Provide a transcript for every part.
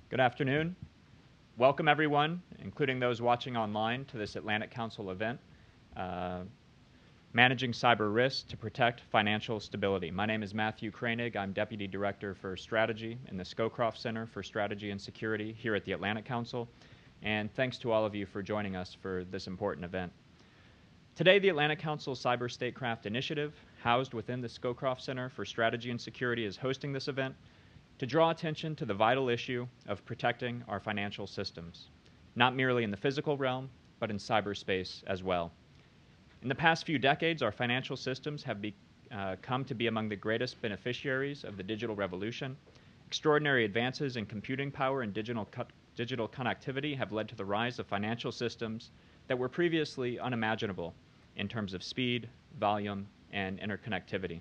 Good afternoon. Welcome everyone, including those watching online, to this Atlantic Council event, Managing Cyber Risks to Protect Financial Stability. My name is Matthew Kranig. I'm Deputy Director for Strategy in the Scowcroft Center for Strategy and Security here at the Atlantic Council, and thanks to all of you for joining us for this important event. Today, the Atlantic Council Cyber Statecraft Initiative, housed within the Scowcroft Center for Strategy and Security, is hosting this event to draw attention to the vital issue of protecting our financial systems, not merely in the physical realm, but in cyberspace as well. In the past few decades, our financial systems have come to be among the greatest beneficiaries of the digital revolution. Extraordinary advances in computing power and digital connectivity have led to the rise of financial systems that were previously unimaginable in terms of speed, volume, and interconnectivity.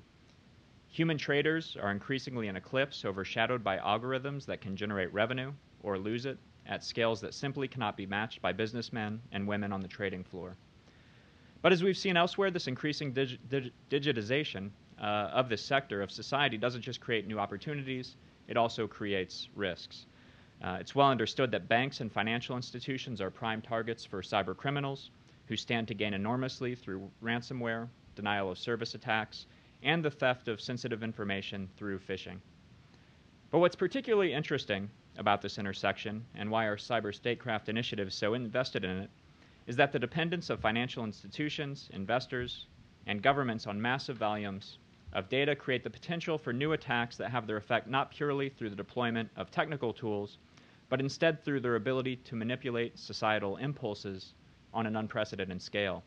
Human traders are increasingly in eclipse, overshadowed by algorithms that can generate revenue or lose it at scales that simply cannot be matched by businessmen and women on the trading floor. But as we've seen elsewhere, this increasing digitization of this sector of society doesn't just create new opportunities, it also creates risks. It's well understood that banks and financial institutions are prime targets for cyber criminals who stand to gain enormously through ransomware, denial of service attacks, and the theft of sensitive information through phishing. But what's particularly interesting about this intersection, and why our Cyber Statecraft Initiative is so invested in it, is that the dependence of financial institutions, investors, and governments on massive volumes of data create the potential for new attacks that have their effect not purely through the deployment of technical tools, but instead through their ability to manipulate societal impulses on an unprecedented scale.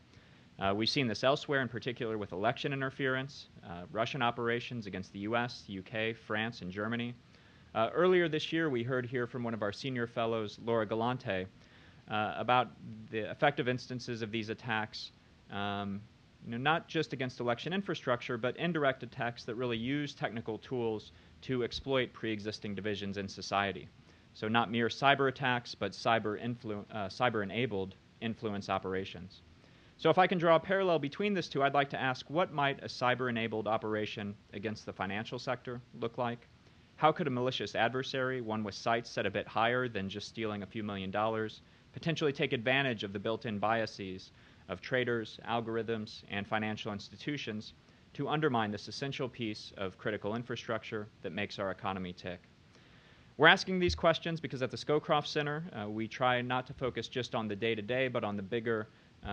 We've seen this elsewhere, in particular with election interference, Russian operations against the US, UK, France, and Germany. Earlier this year, we heard here from one of our senior fellows, Laura Galante, about the effective instances of these attacks, not just against election infrastructure, but indirect attacks that really use technical tools to exploit pre-existing divisions in society. So not mere cyber attacks, but cyber-enabled influence operations. So if I can draw a parallel between these two, I'd like to ask, what might a cyber-enabled operation against the financial sector look like? How could a malicious adversary, one with sights set a bit higher than just stealing a few $1 million, potentially take advantage of the built-in biases of traders, algorithms, and financial institutions to undermine this essential piece of critical infrastructure that makes our economy tick? We're asking these questions because at the Scowcroft Center, we try not to focus just on the day-to-day, but on the bigger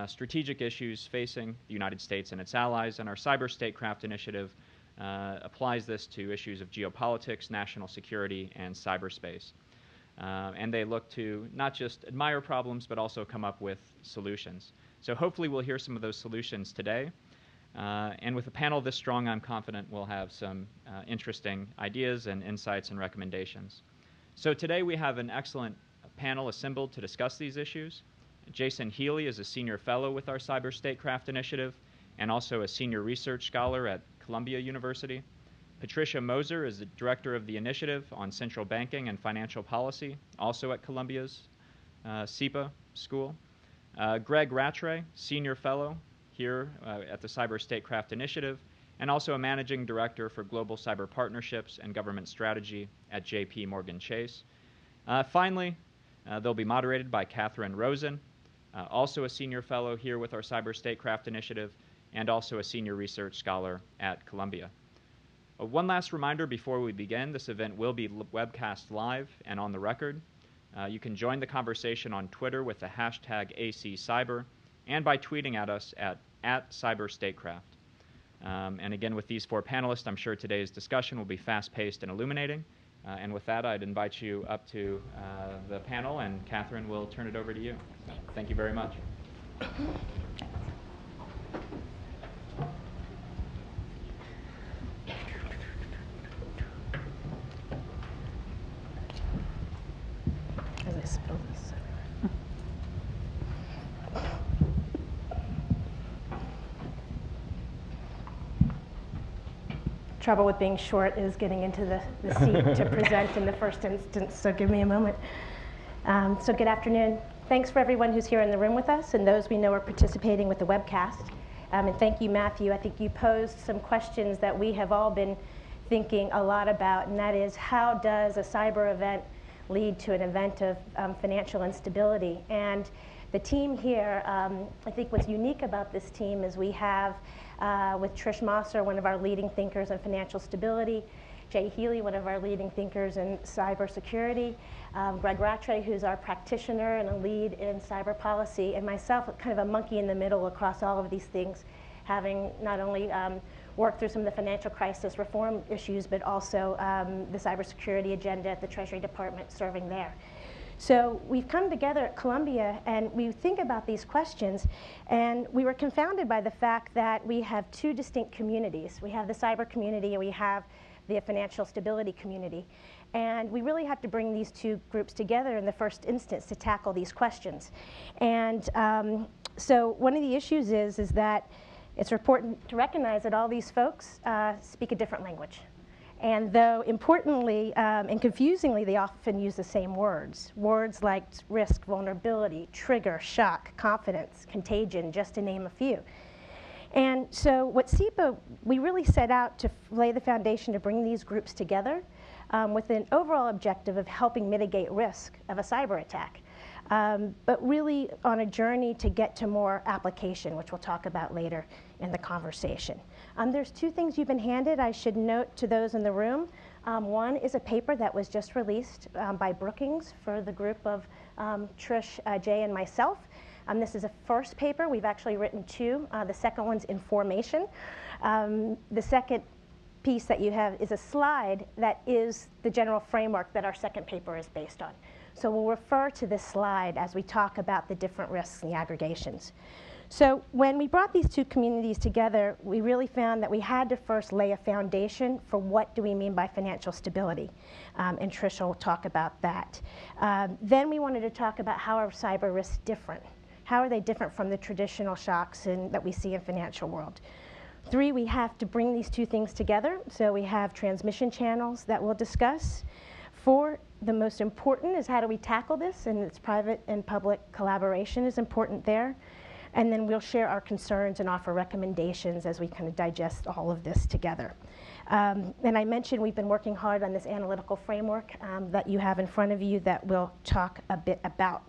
strategic issues facing the United States and its allies, and our Cyber Statecraft Initiative applies this to issues of geopolitics, national security, and cyberspace. And they look to not just admire problems, but also come up with solutions. So hopefully we'll hear some of those solutions today. And with a panel this strong, I'm confident we'll have some interesting ideas and insights and recommendations. So today we have an excellent panel assembled to discuss these issues. Jason Healy is a senior fellow with our Cyber Statecraft Initiative and also a senior research scholar at Columbia University. Patricia Moser is the director of the Initiative on Central Banking and Financial Policy, also at Columbia's SIPA School. Greg Rattray, senior fellow here at the Cyber Statecraft Initiative, and also a managing director for Global Cyber Partnerships and Government Strategy at J.P. Morgan Chase. Finally, they'll be moderated by Catherine Rosen, also a senior fellow here with our Cyber Statecraft Initiative, and also a senior research scholar at Columbia. One last reminder before we begin, this event will be webcast live and on the record. You can join the conversation on Twitter with the hashtag ACCyber and by tweeting at us at CyberStatecraft. And again, with these four panelists, I'm sure today's discussion will be fast-paced and illuminating. And with that, I'd invite you up to the panel, and Catherine will turn it over to you. Thank you very much. As I spill this. Trouble with being short is getting into the seat to present in the first instance, so give me a moment. So good afternoon. Thanks for everyone who's here in the room with us and those we know are participating with the webcast. And thank you, Matthew. I think you posed some questions that we have all been thinking a lot about, and that is, how does a cyber event lead to an event of financial instability. And the team here, I think what's unique about this team is we have with Trishs Matrix, one of our leading thinkers in financial stability, Jay Healy, one of our leading thinkers in cybersecurity, Greg Rattray, who's our practitioner and a lead in cyber policy, and myself, kind of a monkey in the middle across all of these things, having not only worked through some of the financial crisis reform issues, but also the cybersecurity agenda at the Treasury Department, serving there. So we've come together at Columbia and we think about these questions, and we were confounded by the fact that we have two distinct communities. We have the cyber community and we have the financial stability community. And we really have to bring these two groups together in the first instance to tackle these questions. And so one of the issues is that it's important to recognize that all these folks speak a different language. And though importantly and confusingly, they often use the same words. Words like risk, vulnerability, trigger, shock, confidence, contagion, just to name a few. And so what SEPA, we really set out to lay the foundation to bring these groups together with an overall objective of helping mitigate risk of a cyber attack. But really on a journey to get to more application, which we'll talk about later in the conversation. There's two things you've been handed. I should note to those in the room. One is a paper that was just released by Brookings for the group of Trish, Jay, and myself. This is a first paper. We've actually written two. The second one's information. The second piece that you have is a slide that is the general framework that our second paper is based on. So we'll refer to this slide as we talk about the different risks and the aggregations. So when we brought these two communities together, we really found that we had to first lay a foundation for what do we mean by financial stability. And Trish will talk about that. Then we wanted to talk about how are cyber risks different. How are they different from the traditional shocks that we see in financial world? 3, we have to bring these two things together. So we have transmission channels that we'll discuss. 4, the most important is how do we tackle this, and it's private and public collaboration is important there. And then we'll share our concerns and offer recommendations as we kind of digest all of this together. And I mentioned we've been working hard on this analytical framework that you have in front of you that we'll talk a bit about.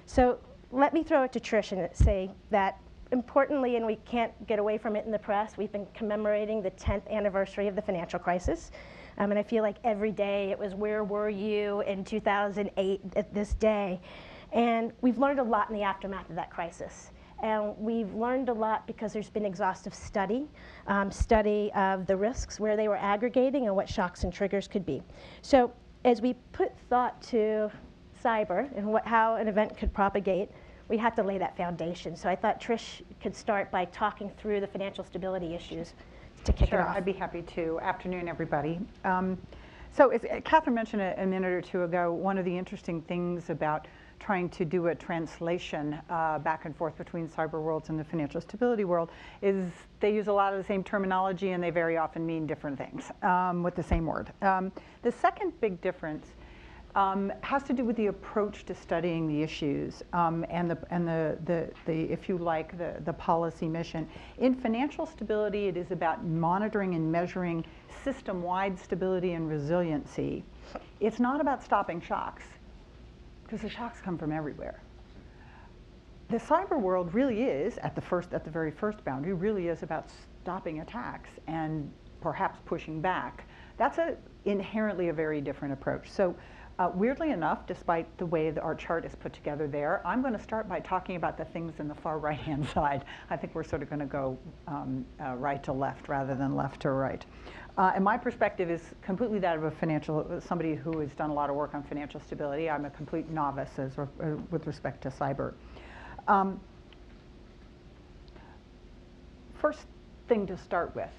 So let me throw it to Trish and say that importantly, and we can't get away from it in the press, we've been commemorating the 10th anniversary of the financial crisis. And I feel like every day it was, where were you in 2008 at this day? And we've learned a lot in the aftermath of that crisis. And we've learned a lot because there's been exhaustive study of the risks, where they were aggregating, and what shocks and triggers could be. So as we put thought to cyber and how an event could propagate, we have to lay that foundation. So I thought Trish could start by talking through the financial stability issues to kick it off. I'd be happy to. Afternoon, everybody. So as Catherine mentioned a minute or two ago, one of the interesting things about trying to do a translation back and forth between cyber worlds and the financial stability world is they use a lot of the same terminology, and they very often mean different things with the same word. The second big difference has to do with the approach to studying the issues and the if you like, the policy mission. In financial stability, it is about monitoring and measuring system-wide stability and resiliency. It's not about stopping shocks, because the shocks come from everywhere. The cyber world really is, at the very first boundary, really is about stopping attacks and perhaps pushing back. That's inherently a very different approach. So weirdly enough, despite the way that our chart is put together there, I'm going to start by talking about the things in the far right-hand side. I think we're sort of going to go right to left rather than left to right. And my perspective is completely that of somebody who has done a lot of work on financial stability. I'm a complete novice with respect to cyber. First thing to start with,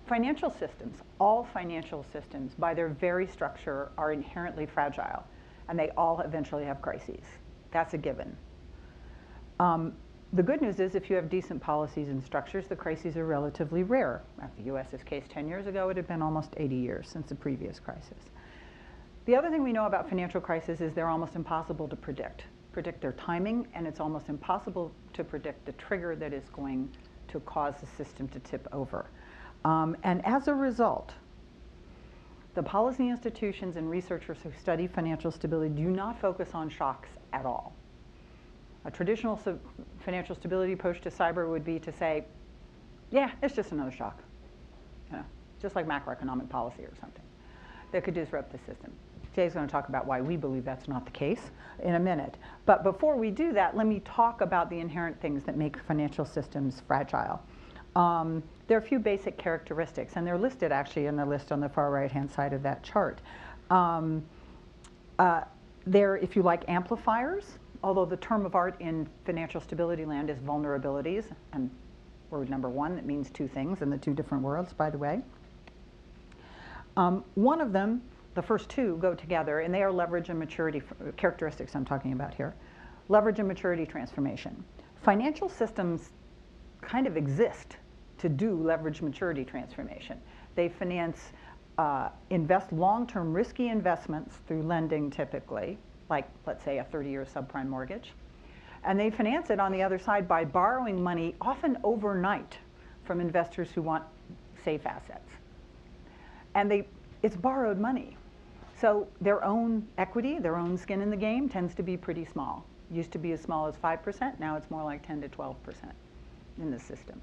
financial systems, all financial systems by their very structure are inherently fragile, and they all eventually have crises. That's a given. The good news is if you have decent policies and structures, the crises are relatively rare. At the US's case 10 years ago, it had been almost 80 years since the previous crisis. The other thing we know about financial crises is they're almost impossible to predict their timing, and it's almost impossible to predict the trigger that is going to cause the system to tip over. And as a result, The policy institutions and researchers who study financial stability do not focus on shocks at all. A traditional financial stability approach to cyber would be to say, yeah, it's just another shock, just like macroeconomic policy or something that could disrupt the system. Jay's going to talk about why we believe that's not the case in a minute. But before we do that, let me talk about the inherent things that make financial systems fragile. There are a few basic characteristics, and they're listed actually in the list on the far right-hand side of that chart. They're, if you like, amplifiers, although the term of art in financial stability land is vulnerabilities, and word number one that means two things in the two different worlds, by the way. One of them, the first two go together, and they are leverage and maturity characteristics I'm talking about here. Leverage and maturity transformation. Financial systems kind of exist to do leverage maturity transformation. They finance, invest long-term risky investments through lending typically, like let's say a 30-year subprime mortgage. And they finance it on the other side by borrowing money, often overnight, from investors who want safe assets. And it's borrowed money. So their own equity, their own skin in the game tends to be pretty small. Used to be as small as 5%, now it's more like 10 to 12% in the system.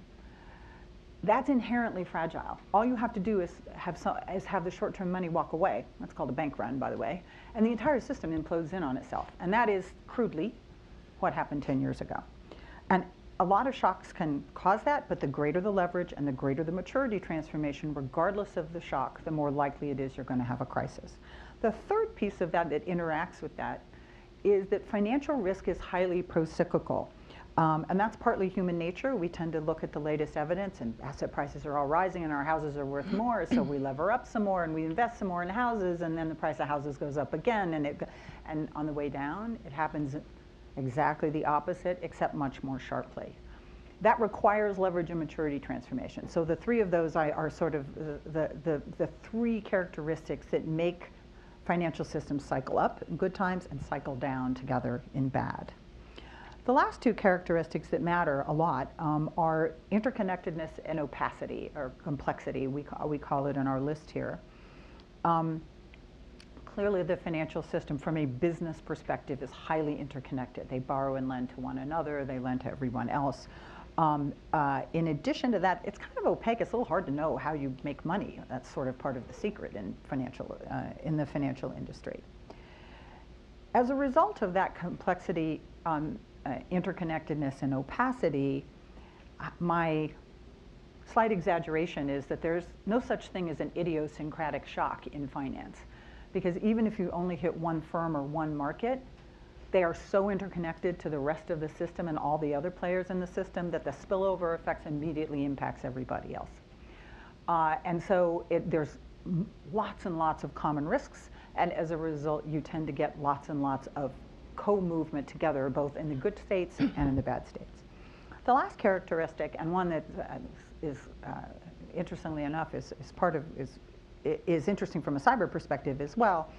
That's inherently fragile. All you have to do is have the short-term money walk away. That's called a bank run, by the way. And the entire system implodes in on itself. And that is, crudely, what happened 10 years ago. And a lot of shocks can cause that, but the greater the leverage and the greater the maturity transformation, regardless of the shock, the more likely it is you're going to have a crisis. The third piece of that that interacts with that is that financial risk is highly pro-cyclical. And that's partly human nature. We tend to look at the latest evidence, and asset prices are all rising and our houses are worth more, so we lever up some more and we invest some more in houses, and then the price of houses goes up again, and on the way down it happens exactly the opposite, except much more sharply. That requires leverage and maturity transformation. So the three of those are sort of the three characteristics that make financial systems cycle up in good times and cycle down together in bad. The last two characteristics that matter a lot are interconnectedness and opacity, or complexity, we call it in our list here. Clearly the financial system from a business perspective is highly interconnected. They borrow and lend to one another, they lend to everyone else. In addition to that, it's kind of opaque. It's a little hard to know how you make money. That's sort of part of the secret in the financial industry. As a result of that complexity, interconnectedness and opacity, my slight exaggeration is that there's no such thing as an idiosyncratic shock in finance. Because even if you only hit one firm or one market, they are so interconnected to the rest of the system and all the other players in the system that the spillover effects immediately impacts everybody else. And so there's lots and lots of common risks, and as a result, you tend to get lots and lots of co-movement together, both in the good states and in the bad states. The last characteristic, and one that is interestingly enough, is interesting from a cyber perspective as well,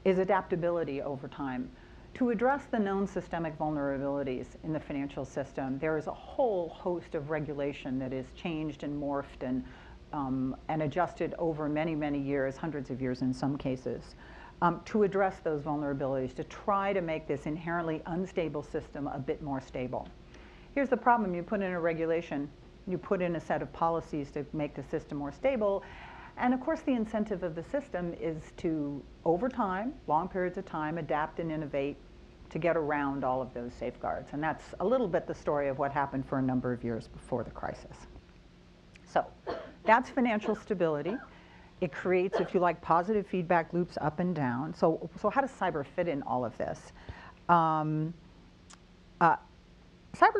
is adaptability over time. To address the known systemic vulnerabilities in the financial system, there is a whole host of regulation that is changed and morphed and adjusted over many, many years, hundreds of years in some cases, to address those vulnerabilities, to try to make this inherently unstable system a bit more stable. Here's the problem: you put in a regulation, you put in a set of policies to make the system more stable, and of course the incentive of the system is to, over time, long periods of time, adapt and innovate to get around all of those safeguards. And that's a little bit the story of what happened for a number of years before the crisis. So that's financial stability. It creates, if you like, positive feedback loops up and down. So how does cyber fit in all of this? Cyber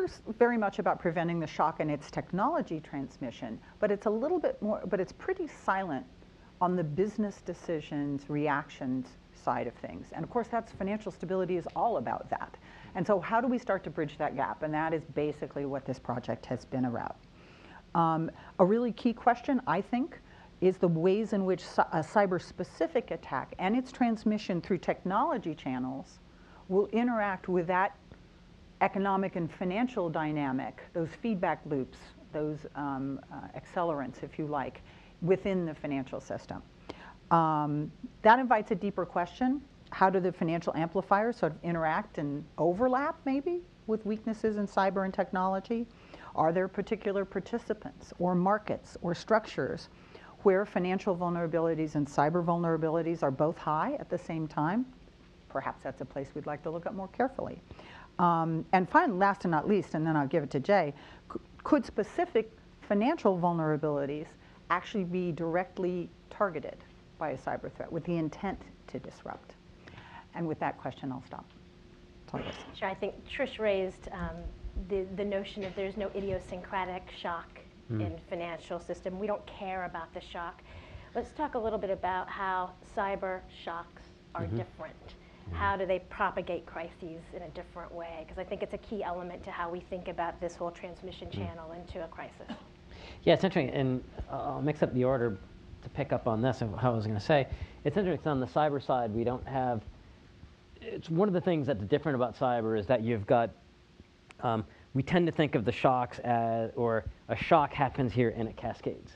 is very much about preventing the shock and its technology transmission, but it's a little bit more, but it's pretty silent on the business decisions, reactions side of things. And of course, that's financial stability is all about that. And so how do we start to bridge that gap? And that is basically what this project has been about. A really key question, I think, is the ways in which a cyber-specific attack and its transmission through technology channels will interact with that economic and financial dynamic, those feedback loops, those accelerants, if you like, within the financial system. That invites a deeper question. How do the financial amplifiers sort of interact and overlap, maybe, with weaknesses in cyber and technology? Are there particular participants or markets or structures where financial vulnerabilities and cyber vulnerabilities are both high at the same time? Perhaps that's a place we'd like to look at more carefully. And finally, last and not least, and then I'll give it to Jay, could specific financial vulnerabilities actually be directly targeted by a cyber threat with the intent to disrupt? And with that question, I'll stop. Sure, I think Trish raised the notion of there's no idiosyncratic shock in financial system. We don't care about the shock. Let's talk a little bit about how cyber shocks are different. How do they propagate crises in a different way? Because I think it's a key element to how we think about this whole transmission channel into a crisis. Yeah, it's interesting, and I'll mix up the order to pick up on this and how I was going to say. It's interesting, on the cyber side, we don't have, it's one of the things that's different about cyber is that you've got, we tend to think of the shocks as, or a shock happens here and it cascades.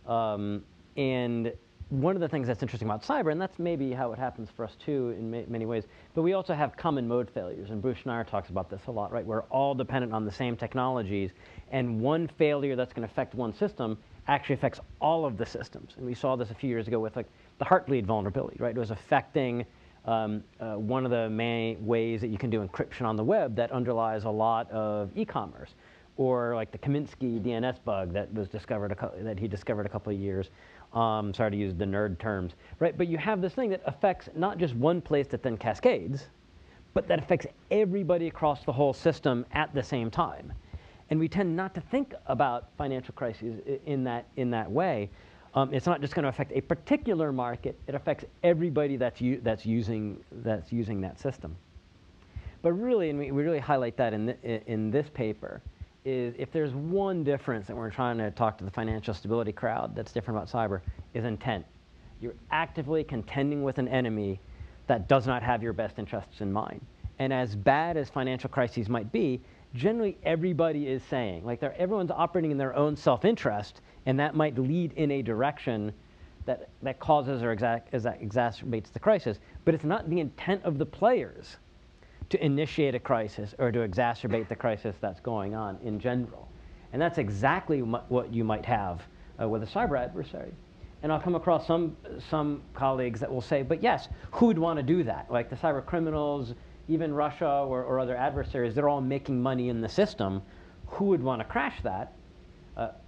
And one of the things that's interesting about cyber, and that's maybe how it happens for us too in many ways, but we also have common mode failures, and Bruce Schneier talks about this a lot, right? We're all dependent on the same technologies, and one failure that's going to affect one system actually affects all of the systems. And we saw this a few years ago with like the Heartbleed vulnerability, right? It was affecting one of the main ways that you can do encryption on the web that underlies a lot of e-commerce, or like the Kaminsky DNS bug that was discovered that he discovered a couple of years. Sorry to use the nerd terms, right? But you have this thing that affects not just one place that then cascades, but that affects everybody across the whole system at the same time. And we tend not to think about financial crises in that way. It's not just going to affect a particular market; it affects everybody that's using that system. But really, and we really highlight that in this paper, is if there's one difference that we're trying to talk to the financial stability crowd that's different about cyber, is intent. You're actively contending with an enemy that does not have your best interests in mind. And as bad as financial crises might be, generally everybody is saying, like everyone's operating in their own self-interest, and that might lead in a direction that causes or exacerbates the crisis. But it's not the intent of the players to initiate a crisis or to exacerbate the crisis that's going on in general. And that's exactly what you might have with a cyber adversary. And I'll come across some colleagues that will say, but yes, who would want to do that? Like the cyber criminals, even Russia or other adversaries, they're all making money in the system. Who would want to crash that?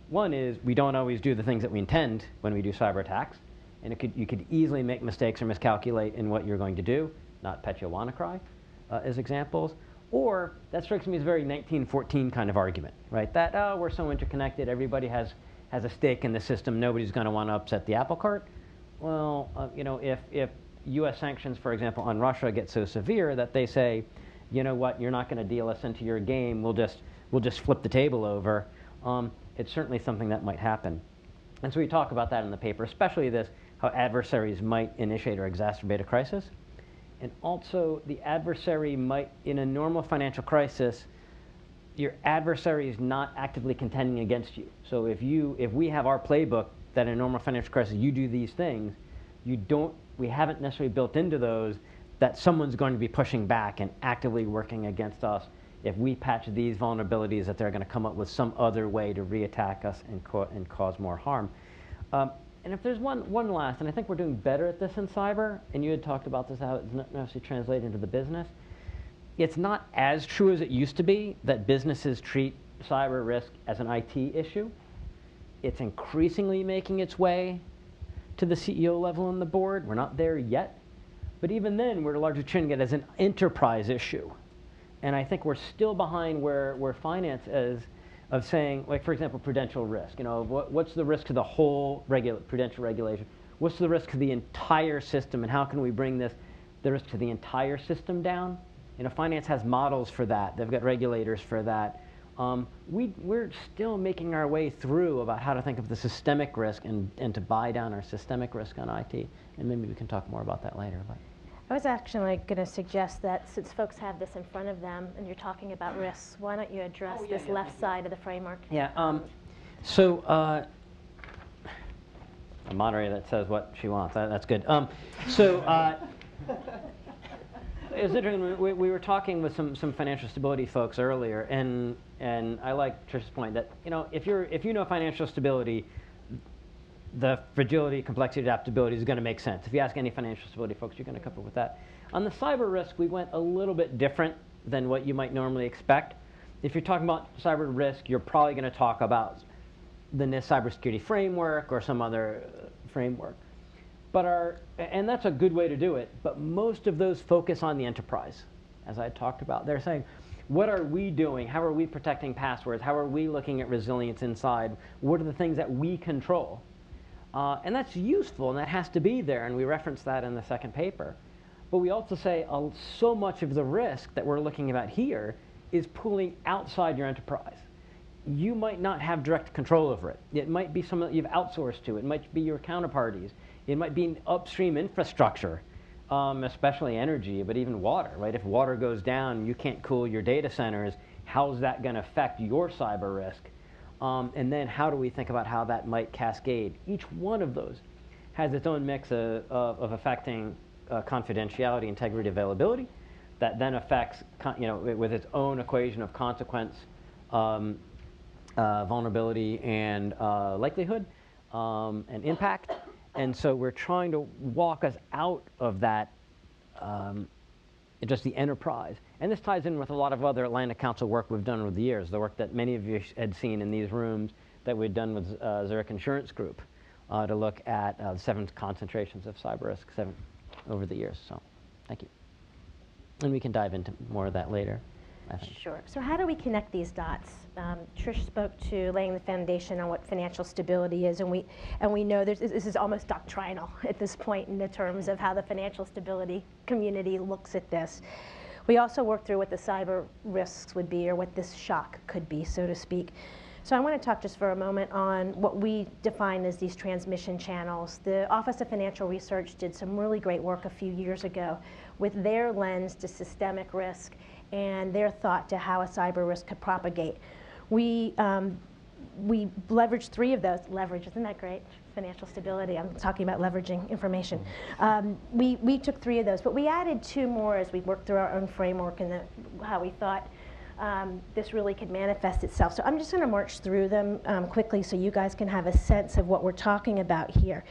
One is we don't always do the things that we intend when we do cyber attacks. And you could easily make mistakes or miscalculate in what you're going to do, not pet your WannaCry. As examples, or that strikes me as a very 1914 kind of argument, right? That, oh, we're so interconnected, everybody has a stake in the system, nobody's going to want to upset the apple cart. Well, you know, if U.S. sanctions, for example, on Russia get so severe that they say, you know what, you're not going to deal us into your game, we'll just flip the table over, it's certainly something that might happen. And so we talk about that in the paper, especially this, how adversaries might initiate or exacerbate a crisis. And also, the adversary might, in a normal financial crisis, your adversary is not actively contending against you. So if we have our playbook that in a normal financial crisis you do these things, we haven't necessarily built into those that someone's going to be pushing back and actively working against us if we patch these vulnerabilities, that they're going to come up with some other way to reattack us and cause more harm. And if there's one last, and I think we're doing better at this in cyber, and you had talked about this, how it's not necessarily translated into the business. It's not as true as it used to be that businesses treat cyber risk as an IT issue. It's increasingly making its way to the CEO level on the board. We're not there yet. But even then, we're largely treating it as an enterprise issue. And I think we're still behind where finance is, of saying, like, for example, prudential risk. You know, what's the risk to the whole prudential regulation? What's the risk to the entire system, and how can we bring the risk to the entire system down? You know, finance has models for that. They've got regulators for that. We're still making our way through about how to think of the systemic risk and to buy down our systemic risk on IT. And maybe we can talk more about that later. But I was actually going to suggest that since folks have this in front of them and you're talking about risks, why don't you address this left side of the framework? Yeah. So a moderator that says what she wants. That's good. It was interesting. We were talking with some financial stability folks earlier, and I like Trish's point that if you know financial stability, the fragility, complexity, adaptability is going to make sense. If you ask any financial stability folks, you're going to come up with that. On the cyber risk, we went a little bit different than what you might normally expect. If you're talking about cyber risk, you're probably going to talk about the NIST cybersecurity framework or some other framework. And that's a good way to do it, but most of those focus on the enterprise, as I talked about. They're saying, what are we doing? How are we protecting passwords? How are we looking at resilience inside? What are the things that we control? And that's useful, and that has to be there, and we reference that in the second paper. But we also say so much of the risk that we're looking at here is pulling outside your enterprise. You might not have direct control over it. It might be something that you've outsourced to. It might be your counterparties. It might be upstream infrastructure, especially energy, but even water, right? If water goes down, you can't cool your data centers. How's that going to affect your cyber risk? And then how do we think about how that might cascade? Each one of those has its own mix of affecting confidentiality, integrity, availability, that then affects, with its own equation of consequence, vulnerability, and likelihood, and impact. And so we're trying to walk us out of that, just the enterprise. And this ties in with a lot of other Atlantic Council work we've done over the years, the work that many of you had seen in these rooms that we'd done with Zurich Insurance Group to look at 7 concentrations of cyber risk over the years. So thank you. And we can dive into more of that later, I think. Sure. So how do we connect these dots? Trish spoke to laying the foundation on what financial stability is, and we know this is almost doctrinal at this point in the terms of how the financial stability community looks at this. We also work through what the cyber risks would be, or what this shock could be, so to speak. So I want to talk just for a moment on what we define as these transmission channels. The Office of Financial Research did some really great work a few years ago with their lens to systemic risk and their thought to how a cyber risk could propagate. We leveraged 3 of those. Leverage, isn't that great? Financial stability, I'm talking about leveraging information. We took 3 of those, but we added 2 more as we worked through our own framework and how we thought this really could manifest itself. So I'm just going to march through them quickly so you guys can have a sense of what we're talking about here.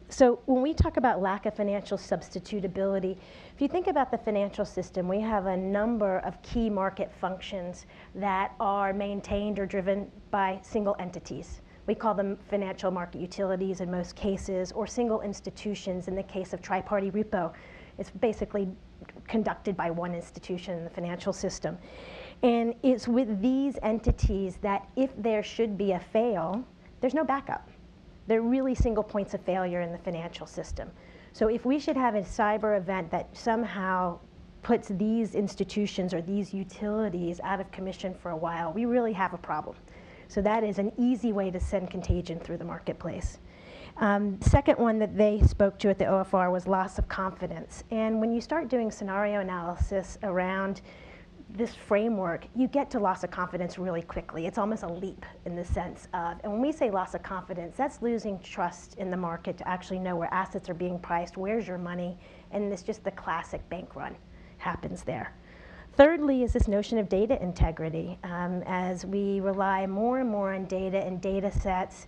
So when we talk about lack of financial substitutability, if you think about the financial system, we have a number of key market functions that are maintained or driven by single entities. We call them financial market utilities in most cases, or single institutions in the case of tri-party repo. It's basically conducted by one institution in the financial system. And it's with these entities that if there should be a fail, there's no backup. They're really single points of failure in the financial system. So if we should have a cyber event that somehow puts these institutions or these utilities out of commission for a while, we really have a problem. So that is an easy way to send contagion through the marketplace. Second one that they spoke to at the OFR was loss of confidence. And when you start doing scenario analysis around this framework, you get to loss of confidence really quickly. It's almost a leap in the sense of, and when we say loss of confidence, that's losing trust in the market to actually know where assets are being priced, where's your money, and it's just the classic bank run happens there. Thirdly is this notion of data integrity. As we rely more and more on data and data sets,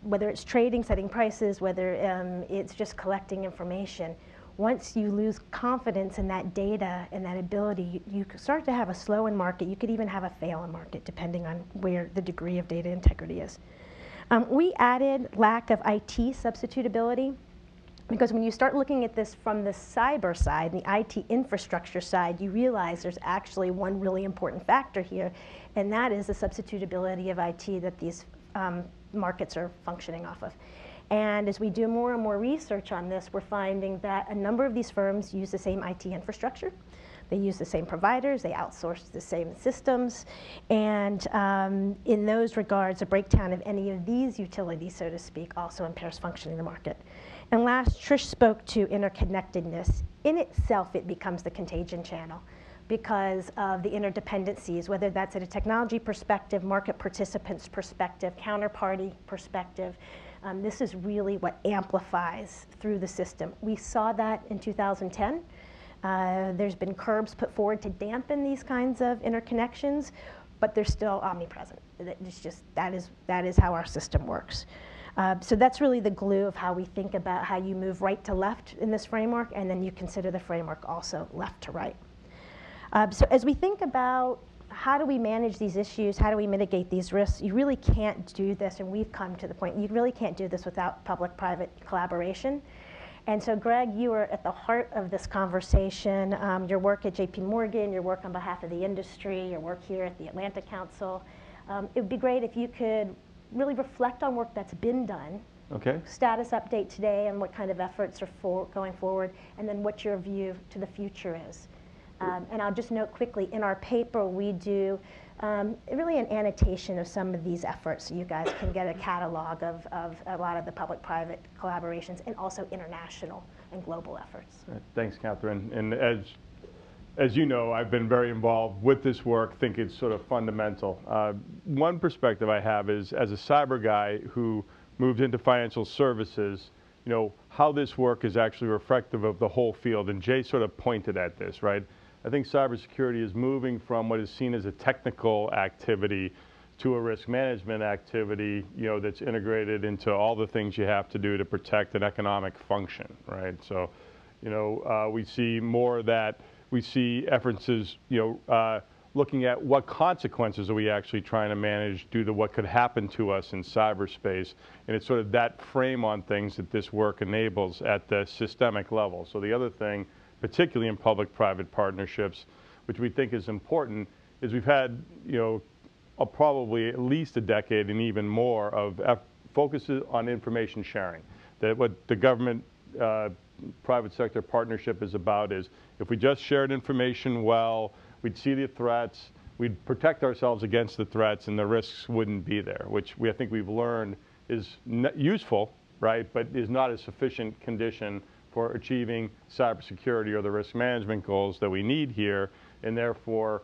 whether it's trading, setting prices, whether it's just collecting information, once you lose confidence in that data and that ability, you start to have a slow in market. You could even have a fail in market, depending on where the degree of data integrity is. We added lack of IT substitutability, because when you start looking at this from the cyber side, the IT infrastructure side, you realize there's actually one really important factor here, and that is the substitutability of IT that these markets are functioning off of. And as we do more and more research on this, we're finding that a number of these firms use the same IT infrastructure. They use the same providers, they outsource the same systems, and in those regards, a breakdown of any of these utilities, so to speak, also impairs functioning in the market. And last, Trish spoke to interconnectedness. In itself, it becomes the contagion channel. because of the interdependencies, whether that's at a technology perspective, market participants perspective, counterparty perspective. This is really what amplifies through the system. We saw that in 2010. There's been curbs put forward to dampen these kinds of interconnections, but they're still omnipresent. It's just, that is how our system works. So that's really the glue of how we think about how you move right to left in this framework, and then you consider the framework also left to right. So as we think about how do we manage these issues, how do we mitigate these risks, you really can't do this, and we've come to the point, you really can't do this without public-private collaboration. And so Greg, you are at the heart of this conversation. Your work at JP Morgan, your work on behalf of the industry, your work here at the Atlantic Council. It would be great if you could really reflect on work that's been done. Okay. Status update today and what kind of efforts are going forward, and then what your view to the future is. And I'll just note quickly, in our paper we do really an annotation of some of these efforts, so you guys can get a catalog of a lot of the public-private collaborations and also international and global efforts. Thanks, Catherine. And as you know, I've been very involved with this work, think it's sort of fundamental. One perspective I have is, as a cyber guy who moved into financial services, you know, how this work is actually reflective of the whole field, and Jay sort of pointed at this, right? I think cybersecurity is moving from what is seen as a technical activity to a risk management activity, you know, that's integrated into all the things you have to do to protect an economic function, right? So, you know, we see more of that. We see efforts, you know, looking at what consequences are we actually trying to manage due to what could happen to us in cyberspace. And it's sort of that frame on things that this work enables at the systemic level. So the other thing, particularly in public-private partnerships, which we think is important, is we've had, you know, probably at least a decade and even more of focuses on information sharing. That what the government private sector partnership is about is, if we just shared information well, we'd see the threats, we'd protect ourselves against the threats, and the risks wouldn't be there, which I think we've learned is useful, right, but is not a sufficient condition for achieving cybersecurity or the risk management goals that we need here. And therefore,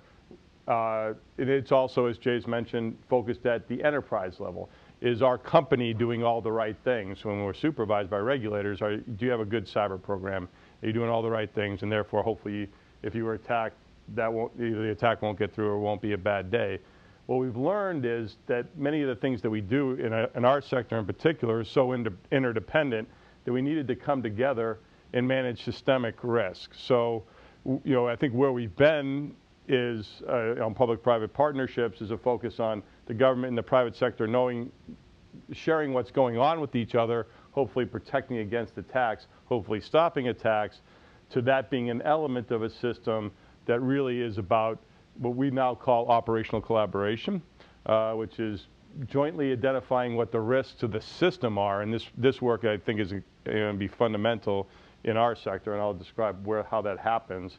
it's also, as Jay's mentioned, focused at the enterprise level. Is our company doing all the right things when we're supervised by regulators? Do you have a good cyber program? Are you doing all the right things? And therefore, hopefully, if you were attacked, either the attack won't get through or won't be a bad day. What we've learned is that many of the things that we do in our sector in particular is so interdependent that we needed to come together and manage systemic risk. So, you know, I think where we've been is on public-private partnerships is a focus on the government and the private sector sharing what's going on with each other, hopefully protecting against attacks, hopefully stopping attacks, to that being an element of a system that really is about what we now call operational collaboration, which is jointly identifying what the risks to the system are. And this work, I think, is going to be fundamental in our sector, and I'll describe how that happens.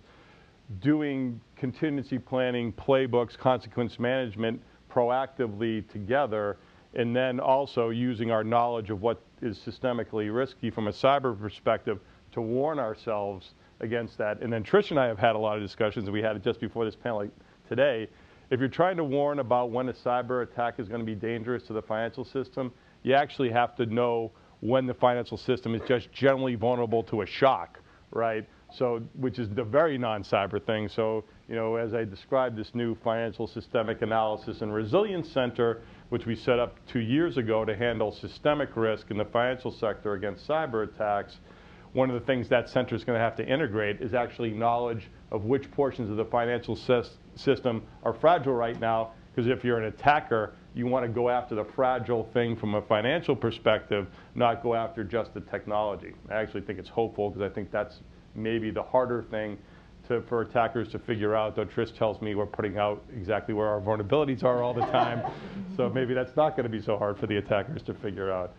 Doing contingency planning, playbooks, consequence management proactively together, and then also using our knowledge of what is systemically risky from a cyber perspective to warn ourselves against that. And then Trish and I have had a lot of discussions, and we had it just before this panel today. If you're trying to warn about when a cyber attack is going to be dangerous to the financial system, you actually have to know when the financial system is just generally vulnerable to a shock, right? So, which is the very non-cyber thing. So, you know, as I described this new Financial Systemic Analysis and Resilience Center, which we set up 2 years ago to handle systemic risk in the financial sector against cyber attacks, one of the things that center is going to have to integrate is actually knowledge of which portions of the financial system are fragile right now, because if you're an attacker, you want to go after the fragile thing from a financial perspective, not go after just the technology. I actually think it's hopeful, because I think that's maybe the harder thing for attackers to figure out, though Trish tells me we're putting out exactly where our vulnerabilities are all the time. So maybe that's not going to be so hard for the attackers to figure out.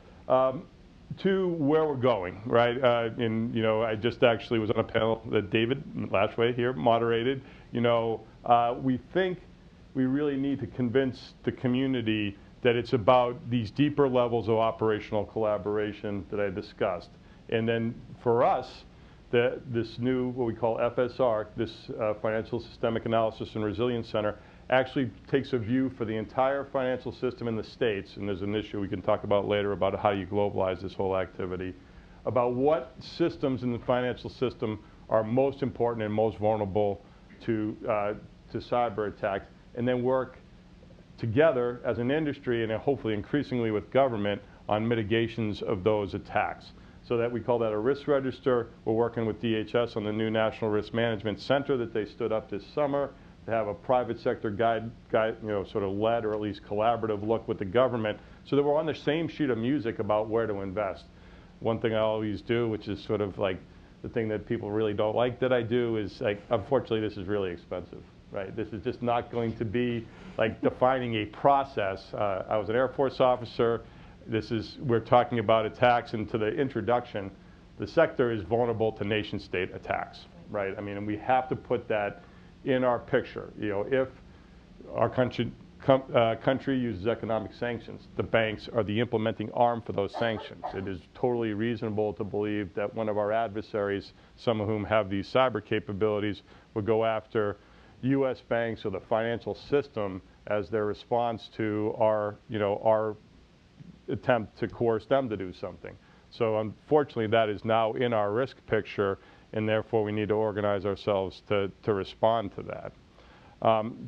To where we're going, right? And, you know, I just actually was on a panel that David Lashway here moderated. You know, we think we really need to convince the community that it's about these deeper levels of operational collaboration that I discussed. And then for us, this new, what we call FSR, this Financial Systemic Analysis and Resilience Center, actually takes a view for the entire financial system in the states, and there's an issue we can talk about later about how you globalize this whole activity, about what systems in the financial system are most important and most vulnerable to cyber attacks, and then work together as an industry and hopefully increasingly with government on mitigations of those attacks. So that we call that a risk register. We're working with DHS on the new National Risk Management Center that they stood up this summer to have a private sector guide, sort of led or at least collaborative look with the government so that we're on the same sheet of music about where to invest. One thing I always do, which is sort of like the thing that people really don't like that I do, is like, unfortunately, this is really expensive, right? This is just not going to be like defining a process. I was an Air Force officer. We're talking about attacks, and to the introduction, the sector is vulnerable to nation state attacks, right? I mean, and we have to put that in our picture. You know, if our country uses economic sanctions, the banks are the implementing arm for those sanctions. It is totally reasonable to believe that one of our adversaries, some of whom have these cyber capabilities, would go after U.S. banks or the financial system as their response to our attempt to coerce them to do something. So unfortunately, that is now in our risk picture, and therefore we need to organize ourselves to respond to that.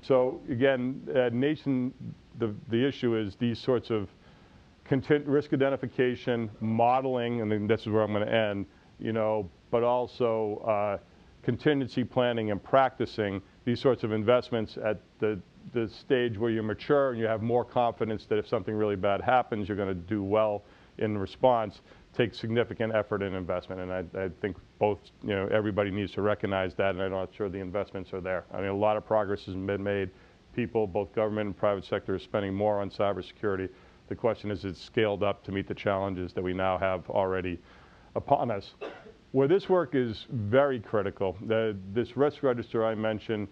So again, the issue is these sorts of risk identification, modeling, and then this is where I'm going to end, but also contingency planning and practicing these sorts of investments at the stage where you're mature and you have more confidence that if something really bad happens, you're going to do well in response, takes significant effort and investment. And I think both, everybody needs to recognize that, and I'm not sure the investments are there. I mean, a lot of progress has been made. People, both government and private sector, are spending more on cybersecurity. The question is, it's scaled up to meet the challenges that we now have already upon us. Where this work is very critical, this risk register I mentioned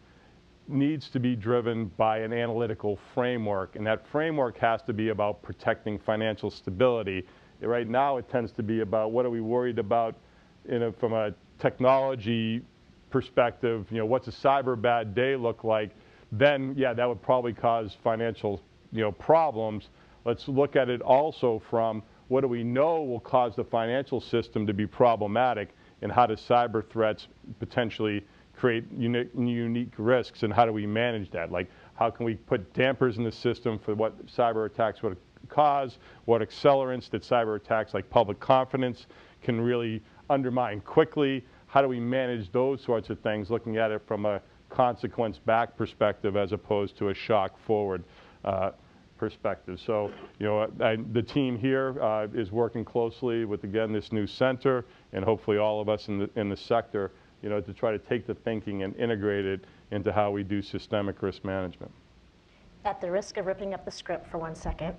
needs to be driven by an analytical framework, and that framework has to be about protecting financial stability. Right now it tends to be about what are we worried about from a technology perspective, what's a cyber bad day look like? Then, yeah, that would probably cause financial problems. Let's look at it also from what do we know will cause the financial system to be problematic, and how do cyber threats potentially create unique risks, and how do we manage that? Like, how can we put dampers in the system for what cyber attacks would cause, what accelerants that cyber attacks like public confidence can really undermine quickly? How do we manage those sorts of things, looking at it from a consequence back perspective as opposed to a shock forward perspective? So, the team here is working closely with, again, this new center, and hopefully all of us in the sector, to try to take the thinking and integrate it into how we do systemic risk management. At the risk of ripping up the script for 1 second,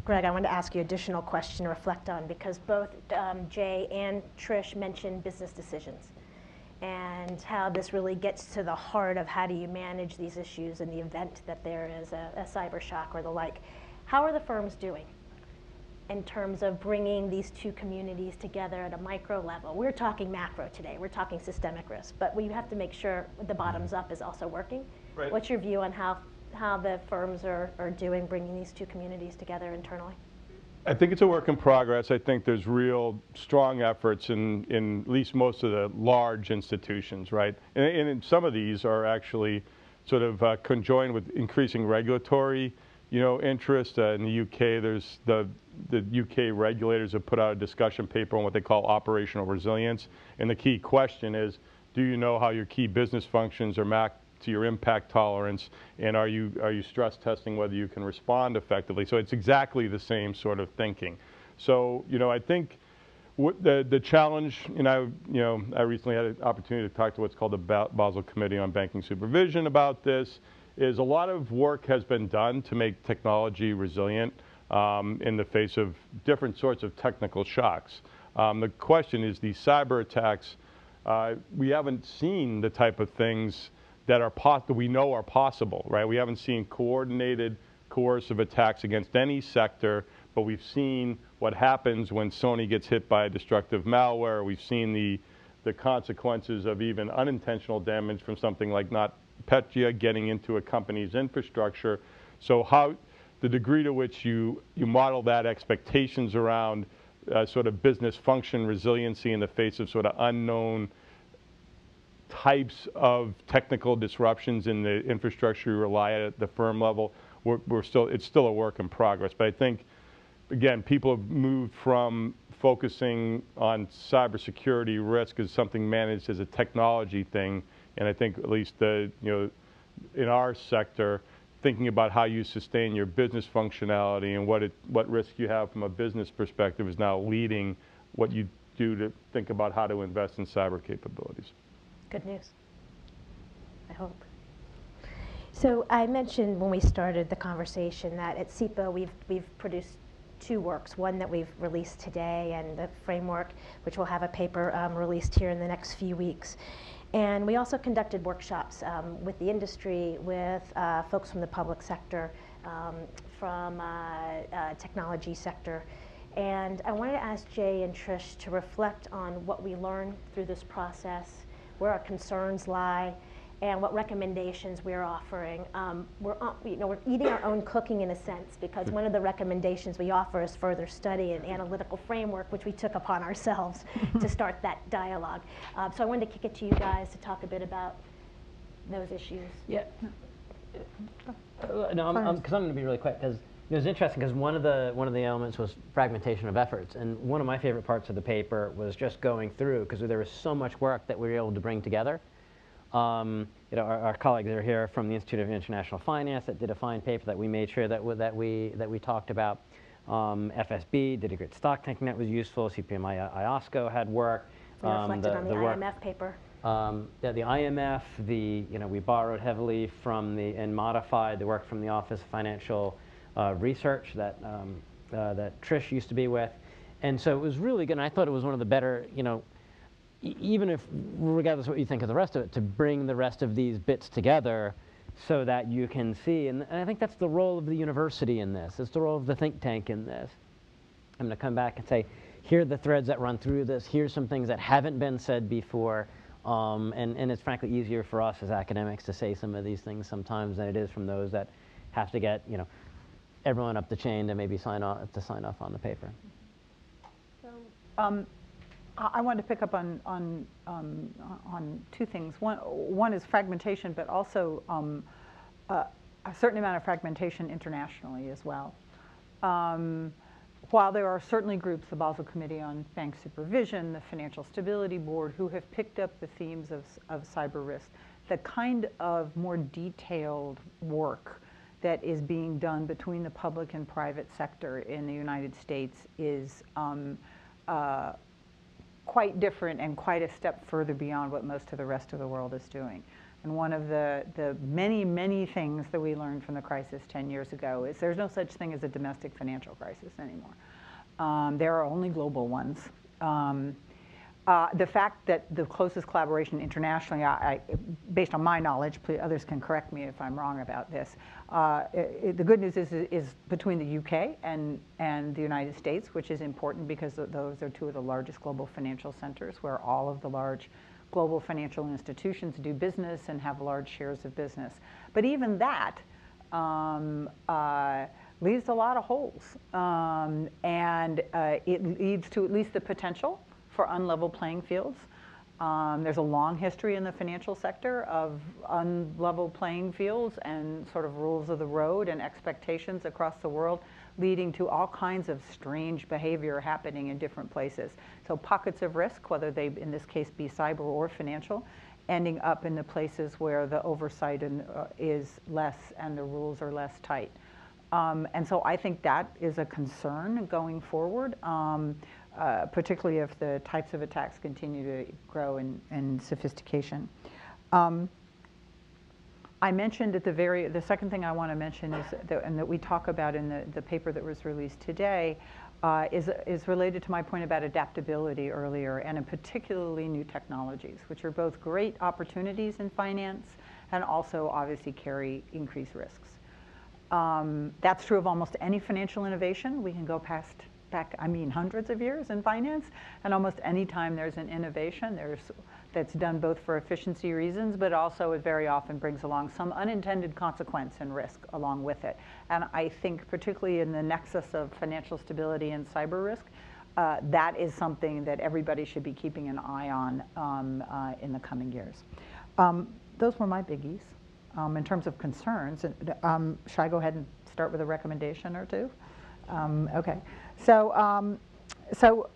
Greg, I want to ask you an additional question to reflect on, because both Jay and Trish mentioned business decisions and how this really gets to the heart of how do you manage these issues in the event that there is a cyber shock or the like. How are the firms doing in terms of bringing these two communities together at a micro level? We're talking macro today, we're talking systemic risk, but we have to make sure the bottoms up is also working. Right. What's your view on how the firms are doing bringing these two communities together internally? I think it's a work in progress. I think there's real strong efforts in at least most of the large institutions, right? And some of these are actually sort of conjoined with increasing regulatory, interest. In the UK, there's the UK regulators have put out a discussion paper on what they call operational resilience. And the key question is, do you know how your key business functions are mapped to your impact tolerance, and are you stress testing whether you can respond effectively? So it's exactly the same sort of thinking. So I think the challenge, I recently had an opportunity to talk to what's called the Basel Committee on Banking Supervision about this, is a lot of work has been done to make technology resilient in the face of different sorts of technical shocks. The question is, these cyber attacks, we haven't seen the type of things that we know are possible, right? We haven't seen coordinated, coercive attacks against any sector, but we've seen what happens when Sony gets hit by a destructive malware. We've seen the the consequences of even unintentional damage from something like NotPetya getting into a company's infrastructure. So how the degree to which you model that expectations around sort of business function resiliency in the face of sort of unknown types of technical disruptions in the infrastructure you rely at the firm level, it's still a work in progress. But I think, again, people have moved from focusing on cybersecurity risk as something managed as a technology thing, and I think at least in our sector, thinking about how you sustain your business functionality and what risk you have from a business perspective is now leading what you do to think about how to invest in cyber capabilities. Good news, I hope. So I mentioned when we started the conversation that at SEPA we've produced two works, one that we've released today and the framework, which will have a paper released here in the next few weeks. And we also conducted workshops with the industry, with folks from the public sector, from technology sector. And I wanted to ask Jay and Trish to reflect on what we learned through this process, where our concerns lie, and what recommendations we're offering. We're eating our own cooking in a sense, because one of the recommendations we offer is further study and analytical framework, which we took upon ourselves to start that dialogue. So I wanted to kick it to you guys to talk a bit about those issues. Yeah. No, because I'm going to be really quick, because it was interesting, because one of the elements was fragmentation of efforts, and one of my favorite parts of the paper was just going through, because there was so much work that we were able to bring together. Our colleagues are here from the Institute of International Finance that did a fine paper that we made sure that we talked about. FSB did a great stock taking that was useful. CPMI IOSCO had work. We reflected on the IMF paper. The IMF, we borrowed heavily from and modified the work from the Office of Financial Research that Trish used to be with. And so it was really good, and I thought it was one of the better, even if, regardless of what you think of the rest of it, to bring the rest of these bits together so that you can see, and I think that's the role of the university in this, it's the role of the think tank in this. I'm going to come back and say, here are the threads that run through this, here's some things that haven't been said before, and it's frankly easier for us as academics to say some of these things sometimes than it is from those that have to get, everyone up the chain to maybe sign off on the paper. So, I wanted to pick up on two things. One is fragmentation, but also a certain amount of fragmentation internationally as well. While there are certainly groups, the Basel Committee on Bank Supervision, the Financial Stability Board, who have picked up the themes of cyber risk, the kind of more detailed work that is being done between the public and private sector in the United States is quite different and quite a step further beyond what most of the rest of the world is doing. And one of the many, many things that we learned from the crisis 10 years ago is there's no such thing as a domestic financial crisis anymore. There are only global ones. The fact that the closest collaboration internationally, based on my knowledge, others can correct me if I'm wrong about this, the good news is between the UK and the United States, which is important because those are two of the largest global financial centers where all of the large global financial institutions do business and have large shares of business. But even that leaves a lot of holes, and it leads to at least the potential for unlevel playing fields. There's a long history in the financial sector of unlevel playing fields and sort of rules of the road and expectations across the world, leading to all kinds of strange behavior happening in different places. So pockets of risk, whether they in this case be cyber or financial, ending up in the places where the oversight is less and the rules are less tight. And so I think that is a concern going forward. Particularly if the types of attacks continue to grow in sophistication. I mentioned at the second thing I want to mention is, and that we talk about in the paper that was released today, is related to my point about adaptability earlier, and in particularly new technologies, which are both great opportunities in finance and also obviously carry increased risks. That's true of almost any financial innovation. We can go past back, I mean, hundreds of years in finance. And almost any time there's an innovation, that's done both for efficiency reasons, but also it very often brings along some unintended consequence and risk along with it. And I think particularly in the nexus of financial stability and cyber risk, that is something that everybody should be keeping an eye on in the coming years. Those were my biggies in terms of concerns. Should I go ahead and start with a recommendation or two? Okay.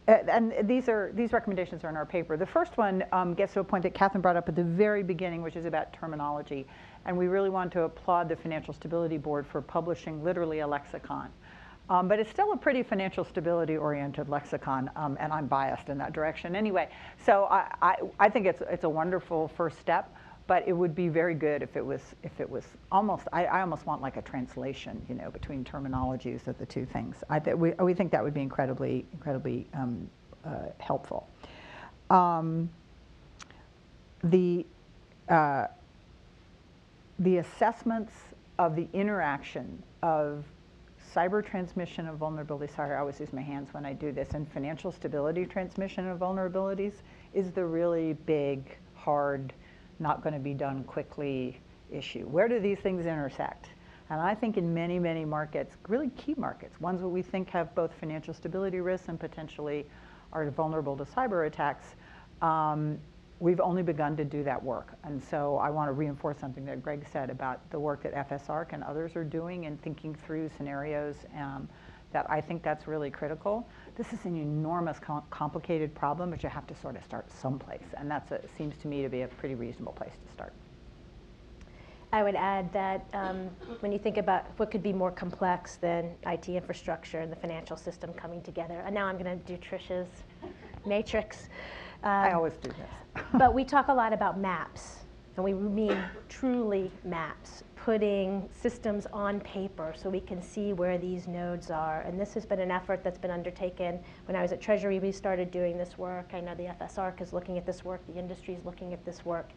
And these recommendations are in our paper. The first one gets to a point that Catherine brought up at the very beginning, which is about terminology. And we really want to applaud the Financial Stability Board for publishing literally a lexicon. But it's still a pretty financial stability-oriented lexicon, and I'm biased in that direction anyway. So I think it's a wonderful first step. But it would be very good if it was almost, I almost want like a translation, you know, between terminologies of the two things. We think that would be incredibly helpful. The assessments of the interaction of cyber transmission of vulnerabilities, sorry, I always use my hands when I do this, and financial stability transmission of vulnerabilities is the really big, hard, not going to be done quickly issue. Where do these things intersect? And I think in many, many markets, really key markets, ones that we think have both financial stability risks and potentially are vulnerable to cyber attacks, we've only begun to do that work. And so I want to reinforce something that Greg said about the work that FSARC and others are doing in thinking through scenarios that I think that's really critical. This is an enormous, complicated problem, but you have to sort of start someplace. And that seems to me to be a pretty reasonable place to start. I would add that when you think about what could be more complex than IT infrastructure and the financial system coming together, and now I'm going to do Trish's Matrix. I always do this. But we talk a lot about maps, and we mean truly maps, putting systems on paper so we can see where these nodes are. And this has been an effort that's been undertaken. When I was at Treasury, we started doing this work. I know the FSARC is looking at this work. The industry is looking at this work.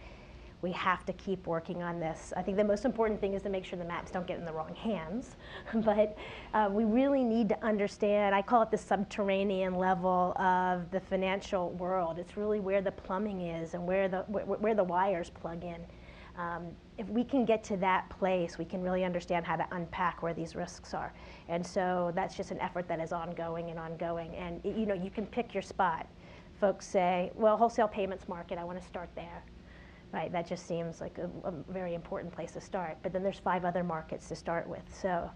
We have to keep working on this. I think the most important thing is to make sure the maps don't get in the wrong hands. But we really need to understand, I call it the subterranean level of the financial world. It's really where the plumbing is and where the wires plug in. If we can get to that place, we can really understand how to unpack where these risks are. And so that's just an effort that is ongoing and ongoing. And you know, you can pick your spot. Folks say, well, wholesale payments market, I want to start there. Right, that just seems like a very important place to start. But then there's 5 other markets to start with. So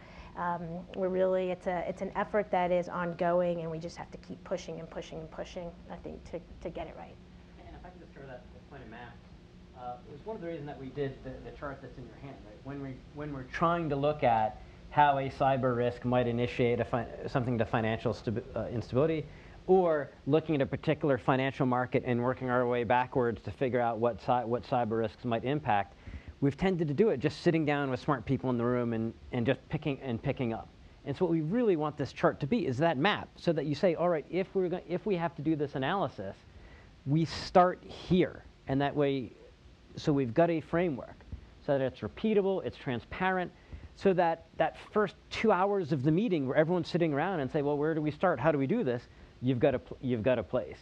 we're really, it's an effort that is ongoing, and we just have to keep pushing and pushing and pushing, I think, to get it right. And if I can just throw that point of maps, it was one of the reasons that we did the chart that's in your hand, right? When we're trying to look at how a cyber risk might initiate something to financial instability, or looking at a particular financial market and working our way backwards to figure out what cyber risks might impact, we've tended to do it just sitting down with smart people in the room and just picking up. And so what we really want this chart to be is that map, so that you say, all right, if we have to do this analysis, we start here. And that way, so we've got a framework, so that it's repeatable, it's transparent, so that that first 2 hours of the meeting where everyone's sitting around and say, well, where do we start? How do we do this? You've got a place.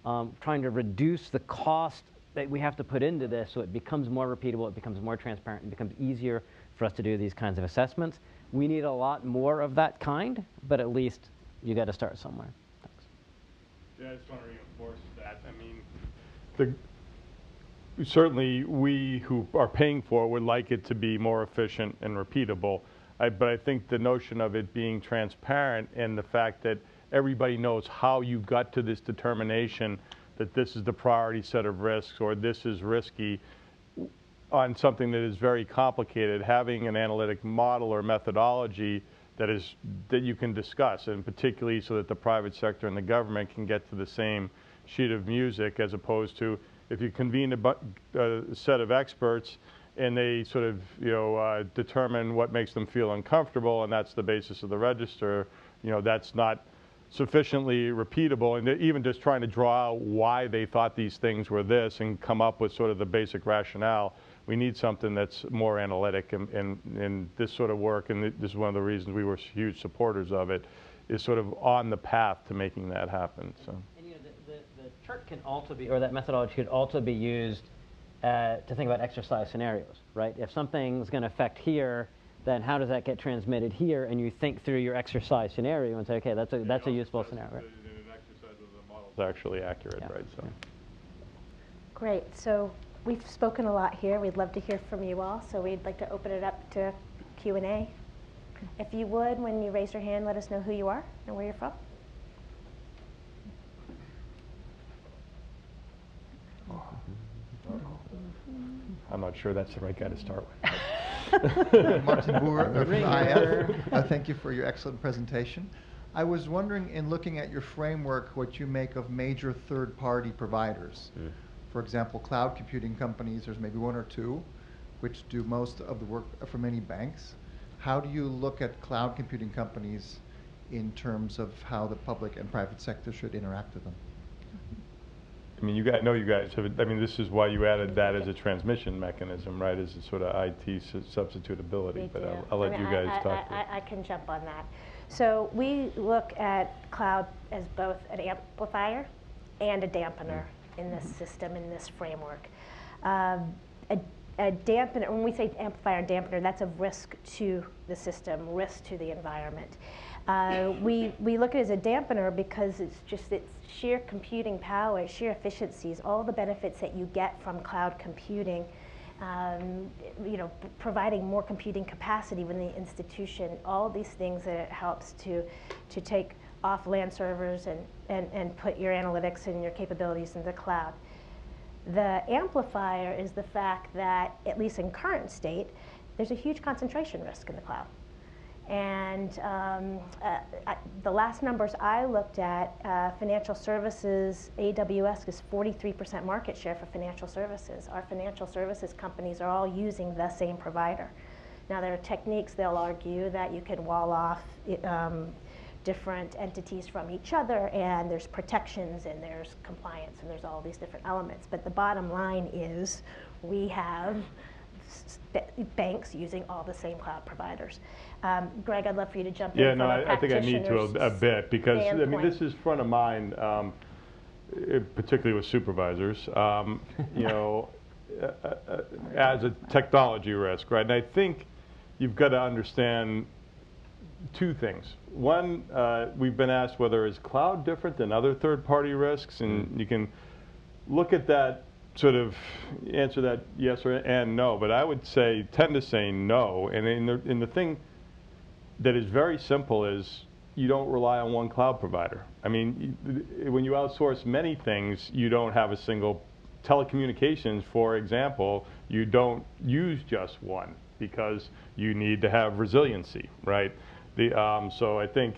Trying to reduce the cost that we have to put into this so it becomes more repeatable, it becomes more transparent, it becomes easier for us to do these kinds of assessments. We need a lot more of that kind, but at least you got to start somewhere. Thanks. Yeah, I just want to reinforce that. I mean, certainly we who are paying for it would like it to be more efficient and repeatable, but I think the notion of it being transparent and the fact that everybody knows how you got to this determination that this is the priority set of risks or this is risky on something that is very complicated, having an analytic model or methodology that you can discuss, and particularly so that the private sector and the government can get to the same sheet of music, as opposed to if you convene a set of experts and they sort of determine what makes them feel uncomfortable, and that's the basis of the register, that's not sufficiently repeatable, and even just trying to draw out why they thought these things were this and come up with sort of the basic rationale. We need something that's more analytic, and this sort of work, and this is one of the reasons we were huge supporters of it, is sort of on the path to making that happen. So. And you know, the chart can also be, or that methodology could also be used to think about exercise scenarios, right? If something's going to affect here, then how does that get transmitted here? And you think through your exercise scenario and say, okay, that's a useful scenario. Right? An exercise of the model is actually accurate, Yeah. right? So. Yeah. Great. So we've spoken a lot here. We'd love to hear from you all. So we'd like to open it up to Q&A. If you would, when you raise your hand, let us know who you are and where you're from. I'm not sure that's the right guy to start with. Martin Boer of IF. Thank you for your excellent presentation. I was wondering, in looking at your framework, what you make of major third-party providers. For example, cloud computing companies, there's maybe one or two, which do most of the work for many banks. How do you look at cloud computing companies in terms of how the public and private sector should interact with them? I mean, I know you guys have, I mean, this is why you added that as a transmission mechanism, right, as a sort of IT substitutability, but I'll let you guys talk to it. I can jump on that. So we look at cloud as both an amplifier and a dampener in this system, in this framework. A dampener, when we say amplifier and dampener, that's a risk to the system, risk to the environment. We look at it as a dampener because it's sheer computing power, sheer efficiencies, all the benefits that you get from cloud computing, you know, providing more computing capacity within the institution, all these things that it helps to take off LAN servers and put your analytics and your capabilities in the cloud. The amplifier is the fact that, at least in current state, there's a huge concentration risk in the cloud. And the last numbers I looked at, financial services, AWS is 43% market share for financial services. Our financial services companies are all using the same provider. Now there are techniques, they'll argue, that you can wall off different entities from each other, and there's protections and there's compliance and there's all these different elements. But the bottom line is we have banks using all the same cloud providers. Greg, I'd love for you to jump in. Yeah, no, I think I need to a bit because I mean, this is front of mind, particularly with supervisors, you know, as a technology risk, right? And I think you've got to understand two things. One, we've been asked whether is cloud different than other third-party risks, and you can look at that, sort of answer that yes or and no, but I would tend to say no. And in the thing that is very simple is you don't rely on one cloud provider. I mean, when you outsource many things, you don't have a single telecommunications, for example, you don't use just one because you need to have resiliency, right? So I think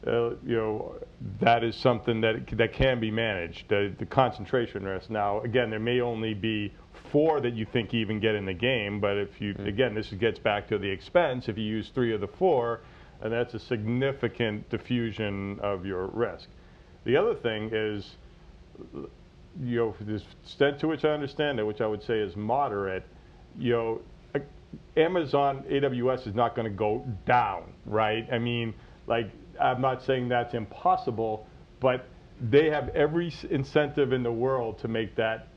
you know, that is something that can be managed, the concentration risk. Now, again, there may only be 4 that you think even get in the game, but if you, again, this gets back to the expense. If you use 3 of the 4, and that's a significant diffusion of your risk. The other thing is, you know, for the extent to which I understand it, which I would say is moderate, you know, Amazon AWS is not going to go down, right? I mean, like, I'm not saying that's impossible, but they have every incentive in the world to make that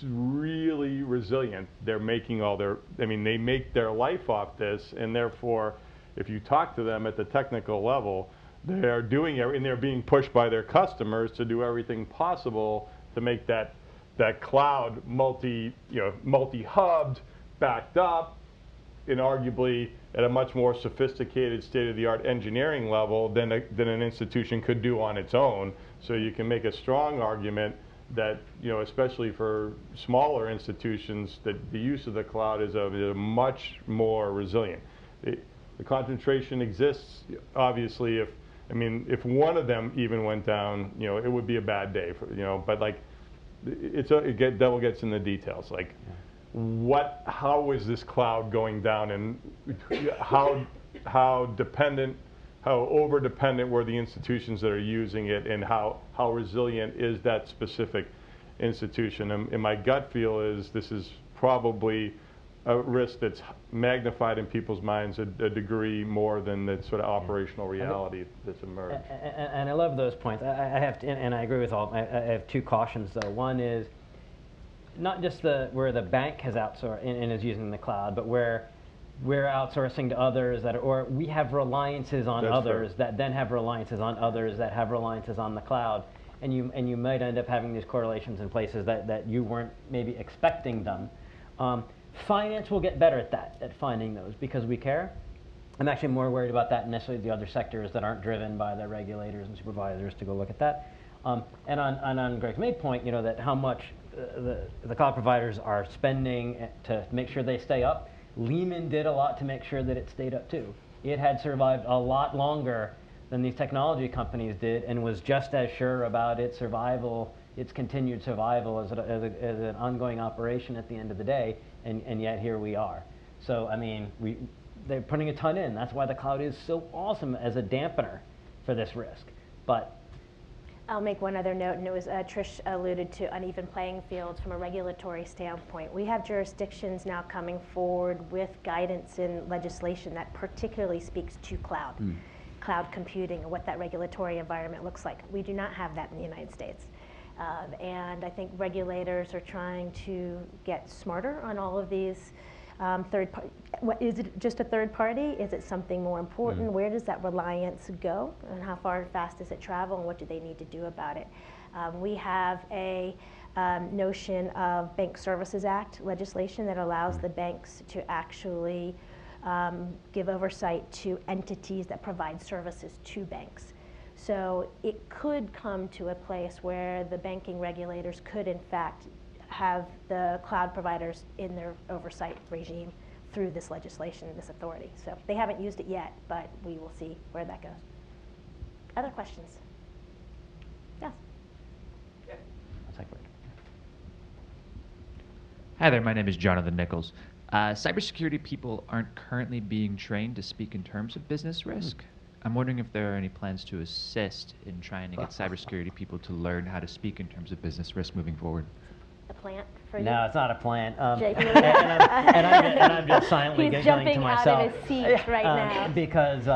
really resilient. They're making all their, I mean, they make their life off this, and therefore, if you talk to them at the technical level, they're doing it, and they're being pushed by their customers to do everything possible to make that cloud multi-hubbed, backed up, and arguably at a much more sophisticated state-of-the-art engineering level than an institution could do on its own. So you can make a strong argument that, you know, especially for smaller institutions, that the use of the cloud is much more resilient. The concentration exists, obviously, if one of them even went down, you know, it would be a bad day, you know, but like, devil gets in the details, like, how is this cloud going down, and how over-dependent were the institutions that are using it, and how resilient is that specific institution? And my gut feel is this is probably a risk that's magnified in people's minds a degree more than the sort of operational reality that's emerged. And I love those points. I have to, and I agree with all. I have two cautions though. One is not just where the bank has outsourced and is using the cloud, but where we're outsourcing to others or we have reliances on others that then have reliances on others that have reliances on the cloud, and you might end up having these correlations in places that you weren't maybe expecting them. Finance will get better at finding those because we care. I'm actually more worried about that than necessarily the other sectors that aren't driven by the regulators and supervisors to go look at that. And on Greg's main point, that how much the cloud providers are spending to make sure they stay up. Lehman did a lot to make sure that it stayed up too. It had survived a lot longer than these technology companies did, and was just as sure about its survival, its continued survival as an ongoing operation at the end of the day, and yet here we are. So I mean, they're putting a ton in. That's why the cloud is so awesome as a dampener for this risk. But I'll make one other note, and it was Trish alluded to uneven playing fields from a regulatory standpoint. We have jurisdictions now coming forward with guidance in legislation that particularly speaks to cloud, cloud computing, and what that regulatory environment looks like. We do not have that in the United States. And I think regulators are trying to get smarter on all of these third party. Is it just a third party? Is it something more important? Where does that reliance go, and how far and fast does it travel, and what do they need to do about it? We have a notion of Bank Services Act legislation that allows the banks to actually give oversight to entities that provide services to banks. So it could come to a place where the banking regulators could in fact have the cloud providers in their oversight regime through this legislation and this authority. So they haven't used it yet, but we will see where that goes. Other questions? Yes. Hi there, my name is Jonathan Nichols. Cybersecurity people aren't currently being trained to speak in terms of business risk. I'm wondering if there are any plans to assist in trying to get cybersecurity people to learn how to speak in terms of business risk moving forward. A plant for you? no, it's not a plant. JP. And I'm just silently He's giggling to jumping myself. out of his seat right now. Because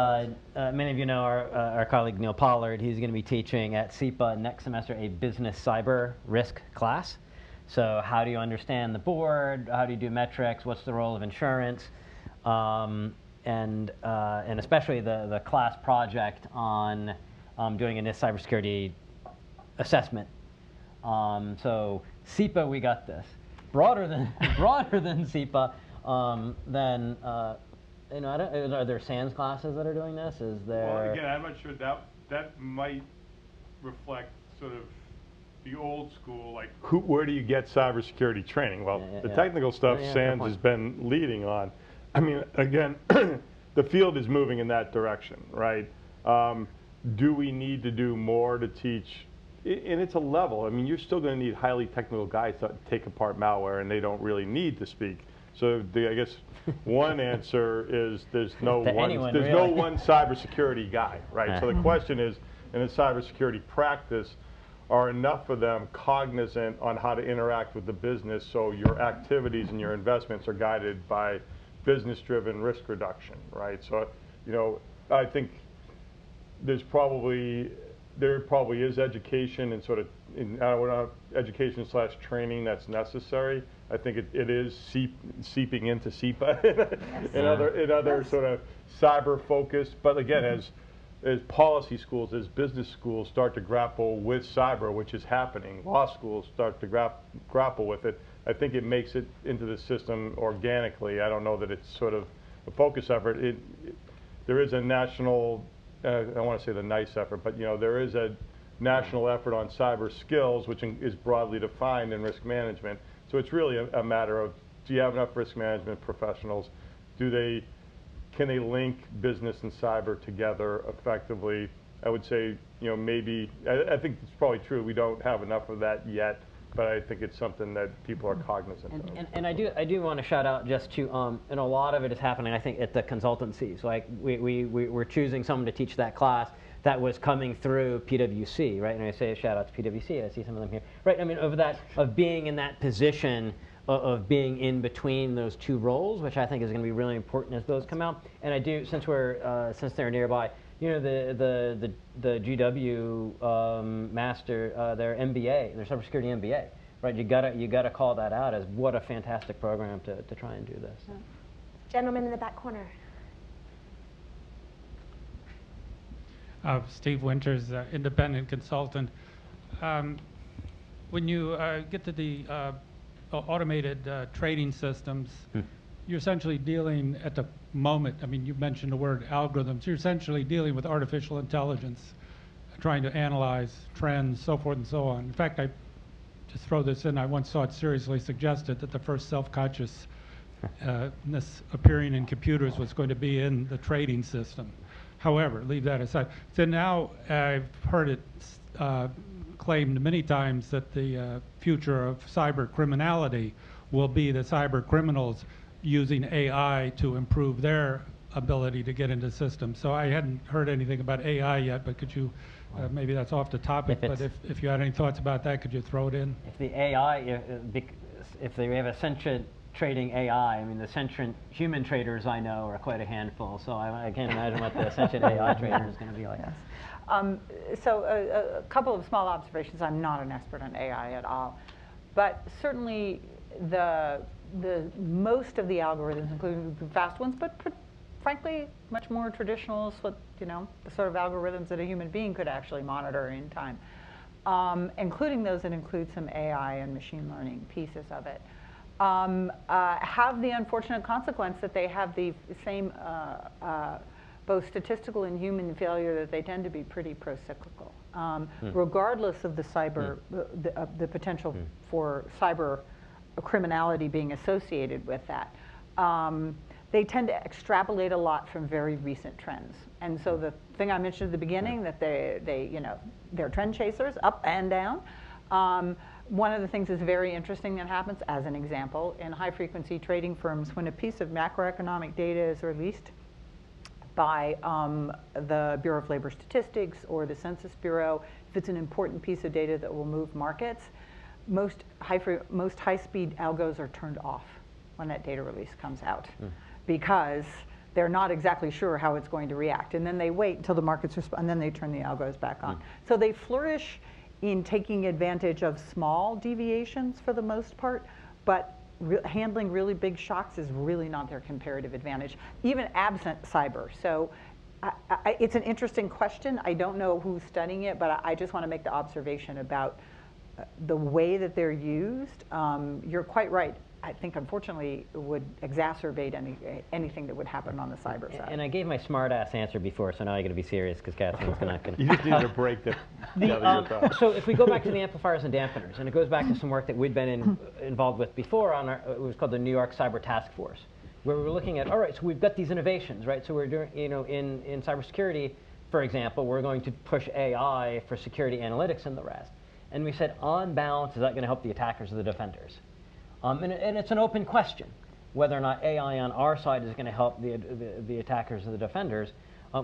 many of you know our colleague Neil Pollard. He's going to be teaching at SEPA next semester a business cyber risk class. So how do you understand the board? How do you do metrics? What's the role of insurance? And especially the class project on doing a NIST cybersecurity assessment. So SEPA, we got this. Broader than SEPA, then are there SANS classes that are doing this? Is there? Well, again, I'm not sure that might reflect sort of the old school, like where do you get cybersecurity training? Well, the technical stuff SANS has been leading on. I mean, again, the field is moving in that direction, right? Do we need to do more to teach? And it's a level. I mean, you're still going to need highly technical guys to take apart malware, and they don't really need to speak. So I guess one answer is there's no one cybersecurity guy, right? So the question is, in a cybersecurity practice, are enough of them cognizant on how to interact with the business so your activities and your investments are guided by business-driven risk reduction, right? So, I think there probably is education and sort of education/training that's necessary. I think it is seeping into SEPA and other sort of cyber focused. But again, as policy schools, as business schools start to grapple with cyber, which is happening, law schools start to grapple with it, I think it makes it into the system organically. I don't know that it's sort of a focus effort. There is a national, I don't want to say the nice effort, but there is a national effort on cyber skills, which is broadly defined in risk management. So it's really a matter of, do you have enough risk management professionals? Can they link business and cyber together effectively? I would say, maybe, I think it's probably true, we don't have enough of that yet, but I think it's something that people are cognizant of. And I do want to shout out just to, and a lot of it is happening, I think, at the consultancies. Like we're choosing someone to teach that class that was coming through PwC, right? And I say a shout out to PwC, I see some of them here, right? I mean, of being in that position of being in between those two roles, which I think is going to be really important as those come out. And I do, since they're nearby, you know, the GW master, their MBA, their cybersecurity MBA, right? You gotta call that out as what a fantastic program to try and do this. Yeah. Gentleman in the back corner. Steve Winters, independent consultant. When you get to the automated trading systems, you're essentially dealing at the moment, I mean, you mentioned the word algorithms, you're essentially dealing with artificial intelligence, trying to analyze trends, so forth and so on. In fact, I just throw this in, I once saw it seriously suggested that the first self-consciousness appearing in computers was going to be in the trading system. However, leave that aside. So now I've heard it claimed many times that the future of cyber criminality will be the cyber criminals using AI to improve their ability to get into systems. So I hadn't heard anything about AI yet, but could you, maybe that's off the topic, but if you had any thoughts about that, could you throw it in? If the AI, if they have a sentient trading AI, I mean, the sentient human traders I know are quite a handful, so I can't imagine what the sentient AI trader is going to be like. Yes. So a couple of small observations. I'm not an expert on AI at all, but certainly the most of the algorithms, including the fast ones, but frankly, much more traditional, the sort of algorithms that a human being could actually monitor in time, including those that include some AI and machine learning pieces of it, have the unfortunate consequence that they have the same both statistical and human failure, that they tend to be pretty pro-cyclical, regardless of the cyber, the potential for cyber criminality being associated with that. They tend to extrapolate a lot from very recent trends. And so the thing I mentioned at the beginning, that they're trend chasers, up and down. One of the things that's very interesting that happens, as an example, in high-frequency trading firms, when a piece of macroeconomic data is released by the Bureau of Labor Statistics or the Census Bureau, if it's an important piece of data that will move markets, most high-speed algos are turned off when that data release comes out, because they're not exactly sure how it's going to react. And then they wait until the markets respond, and then they turn the algos back on. So they flourish in taking advantage of small deviations for the most part, but handling really big shocks is really not their comparative advantage, even absent cyber. So it's an interesting question. I don't know who's studying it, but I just want to make the observation about the way that they're used. You're quite right. I think, unfortunately, it would exacerbate anything that would happen on the cyber side. And I gave my smart-ass answer before, so now I got to be serious, because Kathleen's not going to. You just needed a break to gather your thoughts. So if we go back to the amplifiers and dampeners, and it goes back to some work that we'd been involved with before on it was called the New York Cyber Task Force, where we were looking at, all right, so we've got these innovations, right? So we're doing, in cybersecurity, for example, we're going to push AI for security analytics and the rest. And we said, on balance, is that going to help the attackers or the defenders? And it's an open question whether or not AI on our side is going to help the attackers or the defenders.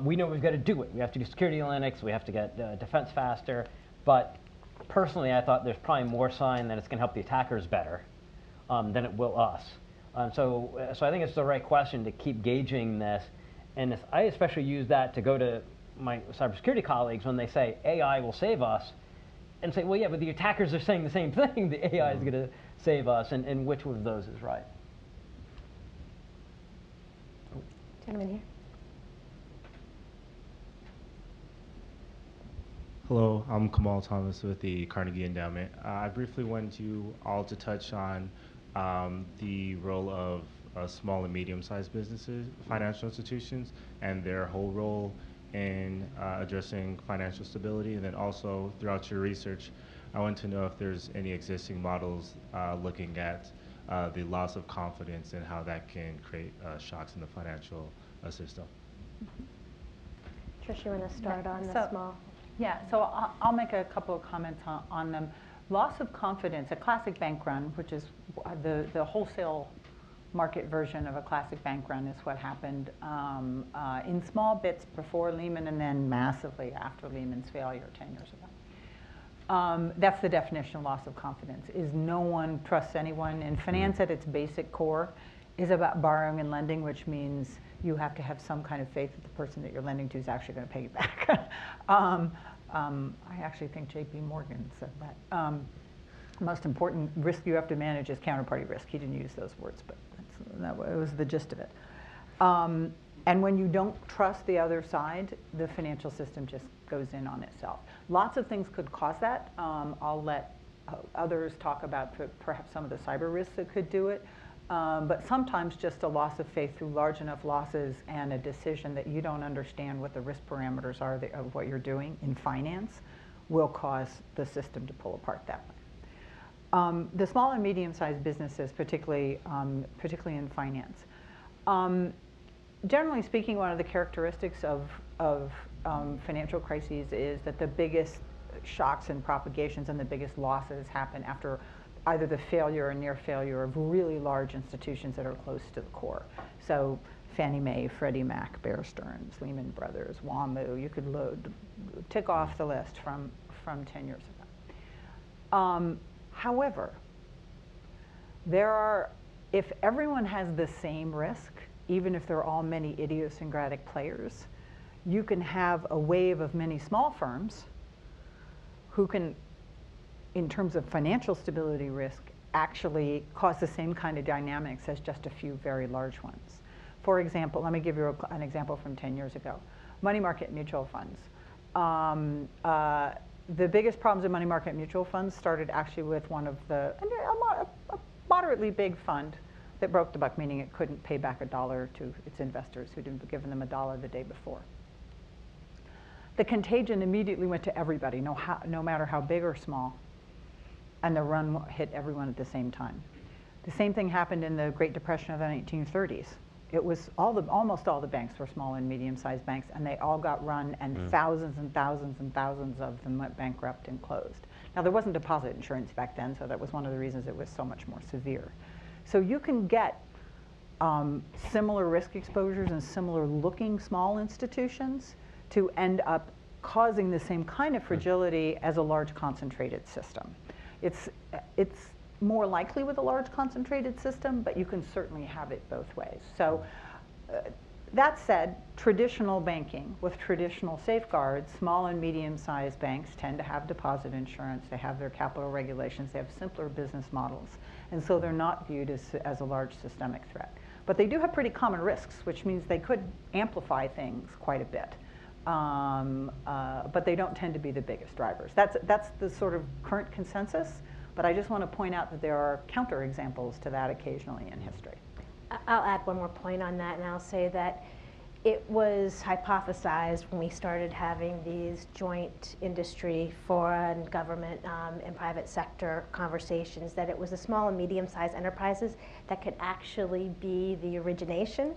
We know we've got to do it. We have to do security analytics. We have to get defense faster. But personally, I thought there's probably more sign that it's going to help the attackers better than it will us. So I think it's the right question to keep gauging this. And I especially use that to go to my cybersecurity colleagues when they say AI will save us, and say, well, yeah, but the attackers are saying the same thing. The AI is going to save us, and which one of those is right? Gentleman here. Hello, I'm Kamal Thomas with the Carnegie Endowment. I briefly wanted you all to touch on the role of small and medium-sized businesses, financial institutions, and their whole role in addressing financial stability. And then also, throughout your research, I want to know if there's any existing models looking at the loss of confidence and how that can create shocks in the financial system. Trish, you want to start on the small? Yeah, so I'll make a couple of comments on them. Loss of confidence, a classic bank run, which is the wholesale market version of a classic bank run, is what happened in small bits before Lehman and then massively after Lehman's failure 10 years That's the definition of loss of confidence, is no one trusts anyone. And finance at its basic core is about borrowing and lending, which means you have to have some kind of faith that the person that you're lending to is actually going to pay you back. I actually think J.P. Morgan said that. Most important risk you have to manage is counterparty risk. He didn't use those words, but that was the gist of it. And when you don't trust the other side, the financial system just goes in on itself. Lots of things could cause that. I'll let others talk about perhaps some of the cyber risks that could do it. But sometimes just a loss of faith through large enough losses and a decision that you don't understand what the risk parameters are of what you're doing in finance will cause the system to pull apart that way. The small and medium-sized businesses, particularly in finance. Generally speaking, one of the characteristics of financial crises is that the biggest shocks and propagations and the biggest losses happen after either the failure or near failure of really large institutions that are close to the core. So Fannie Mae, Freddie Mac, Bear Stearns, Lehman Brothers, WAMU, you could tick off the list from 10 years ago. However, if everyone has the same risk, even if they're all many idiosyncratic players, you can have a wave of many small firms who can, in terms of financial stability risk, actually cause the same kind of dynamics as just a few very large ones. For example, let me give you an example from 10 years ago. Money market mutual funds. The biggest problems in money market mutual funds started actually with one of a moderately big fund that broke the buck, meaning it couldn't pay back $1 to its investors who'd given them $1 the day before. The contagion immediately went to everybody, no matter how big or small, and the run hit everyone at the same time. The same thing happened in the Great Depression of the 1930s. It was almost all the banks were small and medium-sized banks, and they all got run, and thousands and thousands and thousands of them went bankrupt and closed. Now, there wasn't deposit insurance back then, so that was one of the reasons it was so much more severe. So you can get similar risk exposures and similar looking small institutions to end up causing the same kind of fragility as a large concentrated system. It's more likely with a large concentrated system, but you can certainly have it both ways. So that said, traditional banking with traditional safeguards, small and medium-sized banks tend to have deposit insurance, they have their capital regulations, they have simpler business models, and so they're not viewed as a large systemic threat. But they do have pretty common risks, which means they could amplify things quite a bit. But they don't tend to be the biggest drivers. That's the sort of current consensus, but I just want to point out that there are counterexamples to that occasionally in history. I'll add one more point on that, and I'll say that it was hypothesized when we started having these joint industry, foreign, government, and private sector conversations that it was the small and medium-sized enterprises that could actually be the origination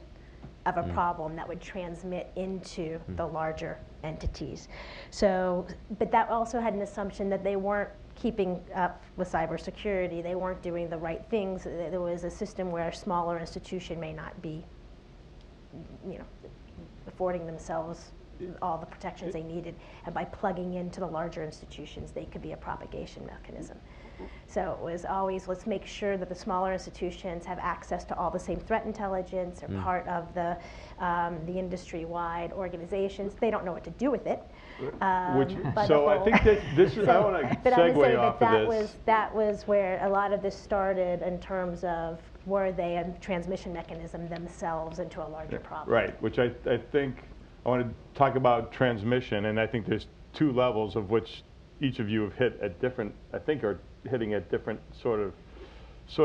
of a problem that would transmit into the larger entities. So, but that also had an assumption that they weren't keeping up with cybersecurity. They weren't doing the right things. There was a system where a smaller institution may not be, affording themselves all the protections they needed, and by plugging into the larger institutions, they could be a propagation mechanism. So it was always, let's make sure that the smaller institutions have access to all the same threat intelligence, or part of the industry-wide organizations. They don't know what to do with it. So I think that this is, I want to segue off of this. That was where a lot of this started in terms of were they a transmission mechanism themselves into a larger problem. Right, which I think, I want to talk about transmission, and I think there's two levels of which each of you have hit at different, I think are hitting at different sort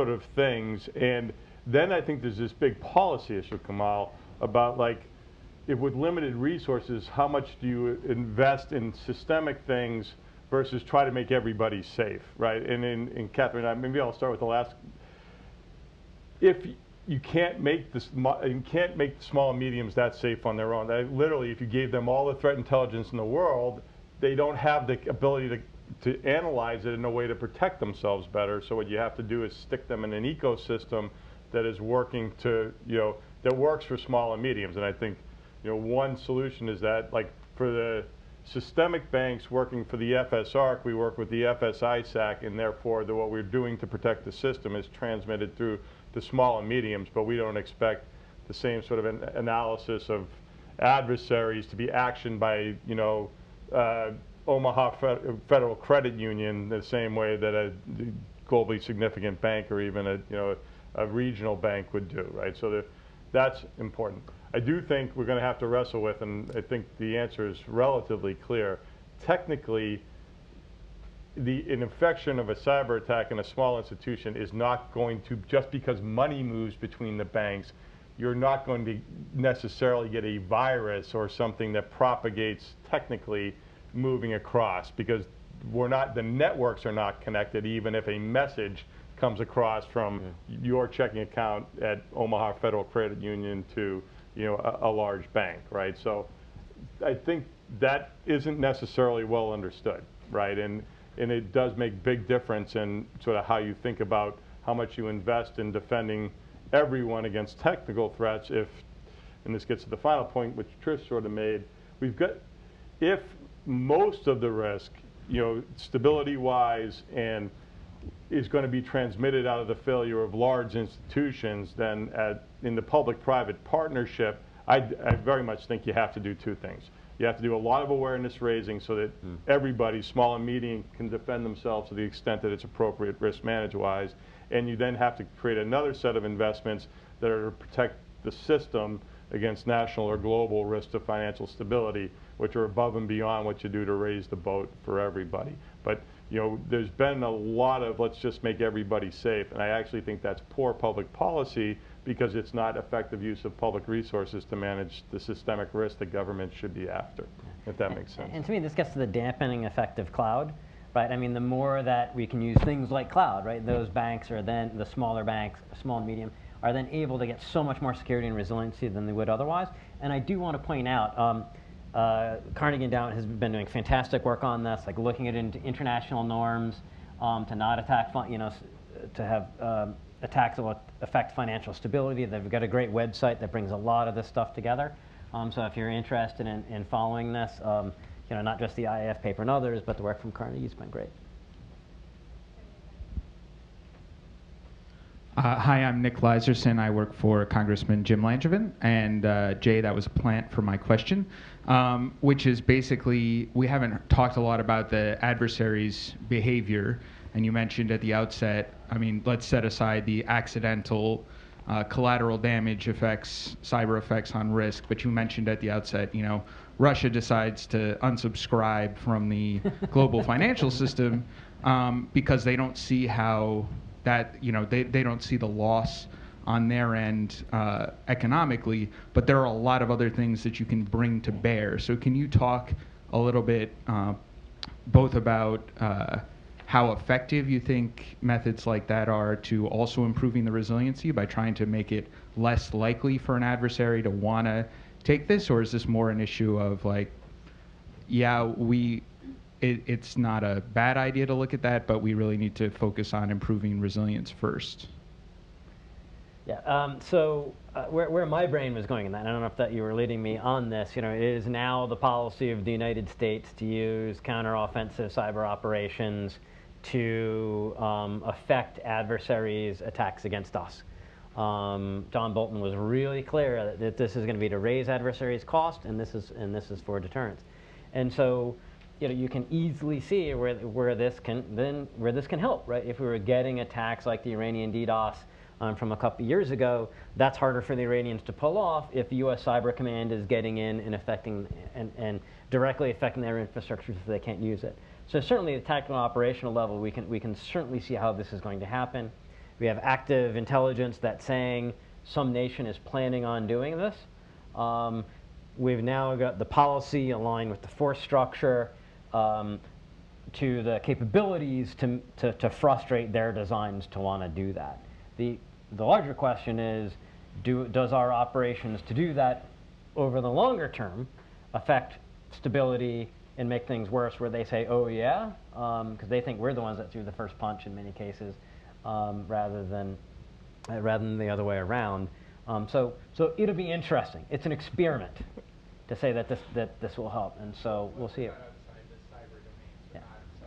of things. And then I think there's this big policy issue, Kamal, about like, if with limited resources, how much do you invest in systemic things versus try to make everybody safe, right? And in Catherine, maybe I'll start with the last. If you can't make the small and mediums that safe on their own. Literally, if you gave them all the threat intelligence in the world, they don't have the ability to analyze it in a way to protect themselves better. So what you have to do is stick them in an ecosystem that is working that works for small and mediums. And I think, one solution is that, like for the systemic banks working for the FSARC, we work with the FSISAC, and therefore what we're doing to protect the system is transmitted through to small and mediums, but we don't expect the same sort of analysis of adversaries to be actioned by, you know, Omaha Federal Credit Union the same way that a globally significant bank or even a regional bank would do, right? So that's important. I do think we're going to have to wrestle with, and I think the answer is relatively clear. Technically, an infection of a cyber attack in a small institution is not going to, just because money moves between the banks, you're not going to necessarily get a virus or something that propagates technically moving across, because the networks are not connected, even if a message comes across from your checking account at Omaha Federal Credit Union to, you know, a large bank, right? So I think that isn't necessarily well understood, right? And it does make big difference in sort of how you think about how much you invest in defending everyone against technical threats. If, and this gets to the final point which Trish sort of made, if most of the risk, you know, stability-wise, and is going to be transmitted out of the failure of large institutions, then in the public-private partnership, I very much think you have to do two things. You have to do a lot of awareness raising so that everybody, small and medium, can defend themselves to the extent that it's appropriate risk management-wise. And you then have to create another set of investments that are to protect the system against national or global risks to financial stability, which are above and beyond what you do to raise the boat for everybody. But, you know, there's been a lot of let's just make everybody safe, and I actually think that's poor public policy because it's not effective use of public resources to manage the systemic risk that government should be after, if that makes sense. And to me, this gets to the dampening effect of cloud, right? I mean, the more that we can use things like cloud, right? Those banks are then, the smaller banks, small and medium, are then able to get so much more security and resiliency than they would otherwise. And I do want to point out, Carnegie Endowment has been doing fantastic work on this, like looking at international norms to not attack, to have attacks that will affect financial stability. They've got a great website that brings a lot of this stuff together. So if you're interested in following this, you know, not just the IAF paper and others, but the work from Carnegie has been great. Hi, I'm Nick Leiserson. I work for Congressman Jim Langevin. And Jay, that was a plant for my question, which is basically, we haven't talked a lot about the adversaries' behavior. And you mentioned at the outset, I mean, let's set aside the accidental collateral damage effects, cyber effects on risk. But you mentioned at the outset, you know, Russia decides to unsubscribe from the global financial system because they don't see how that, you know, they don't see the loss on their end economically, but there are a lot of other things that you can bring to bear. So can you talk a little bit both about how effective you think methods like that are to also improving the resiliency by trying to make it less likely for an adversary to want to take this, or is this more an issue of like, yeah, it's not a bad idea to look at that, but we really need to focus on improving resilience first? Yeah, so where my brain was going in that, I don't know if that you were leading me on this, you know, it is now the policy of the United States to use counteroffensive cyber operations to affect adversaries' attacks against us. John Bolton was really clear that this is going to be to raise adversaries' cost, and this is for deterrence. And so, you know, you can easily see where this can help, right? If we were getting attacks like the Iranian DDoS from a couple years ago, that's harder for the Iranians to pull off if the U.S. Cyber Command is getting in and affecting and directly affecting their infrastructure so they can't use it. So certainly at the tactical and operational level, we can certainly see how this is going to happen. We have active intelligence that's saying some nation is planning on doing this. We've now got the policy aligned with the force structure to the capabilities to frustrate their designs to want to do that. The larger question is, does our operations to do that over the longer term affect stability and make things worse where they say, oh yeah, because they think we're the ones that threw the first punch in many cases, rather than the other way around. So it'll be interesting. It's an experiment. to say that this will help. And so we'll see it. Yeah.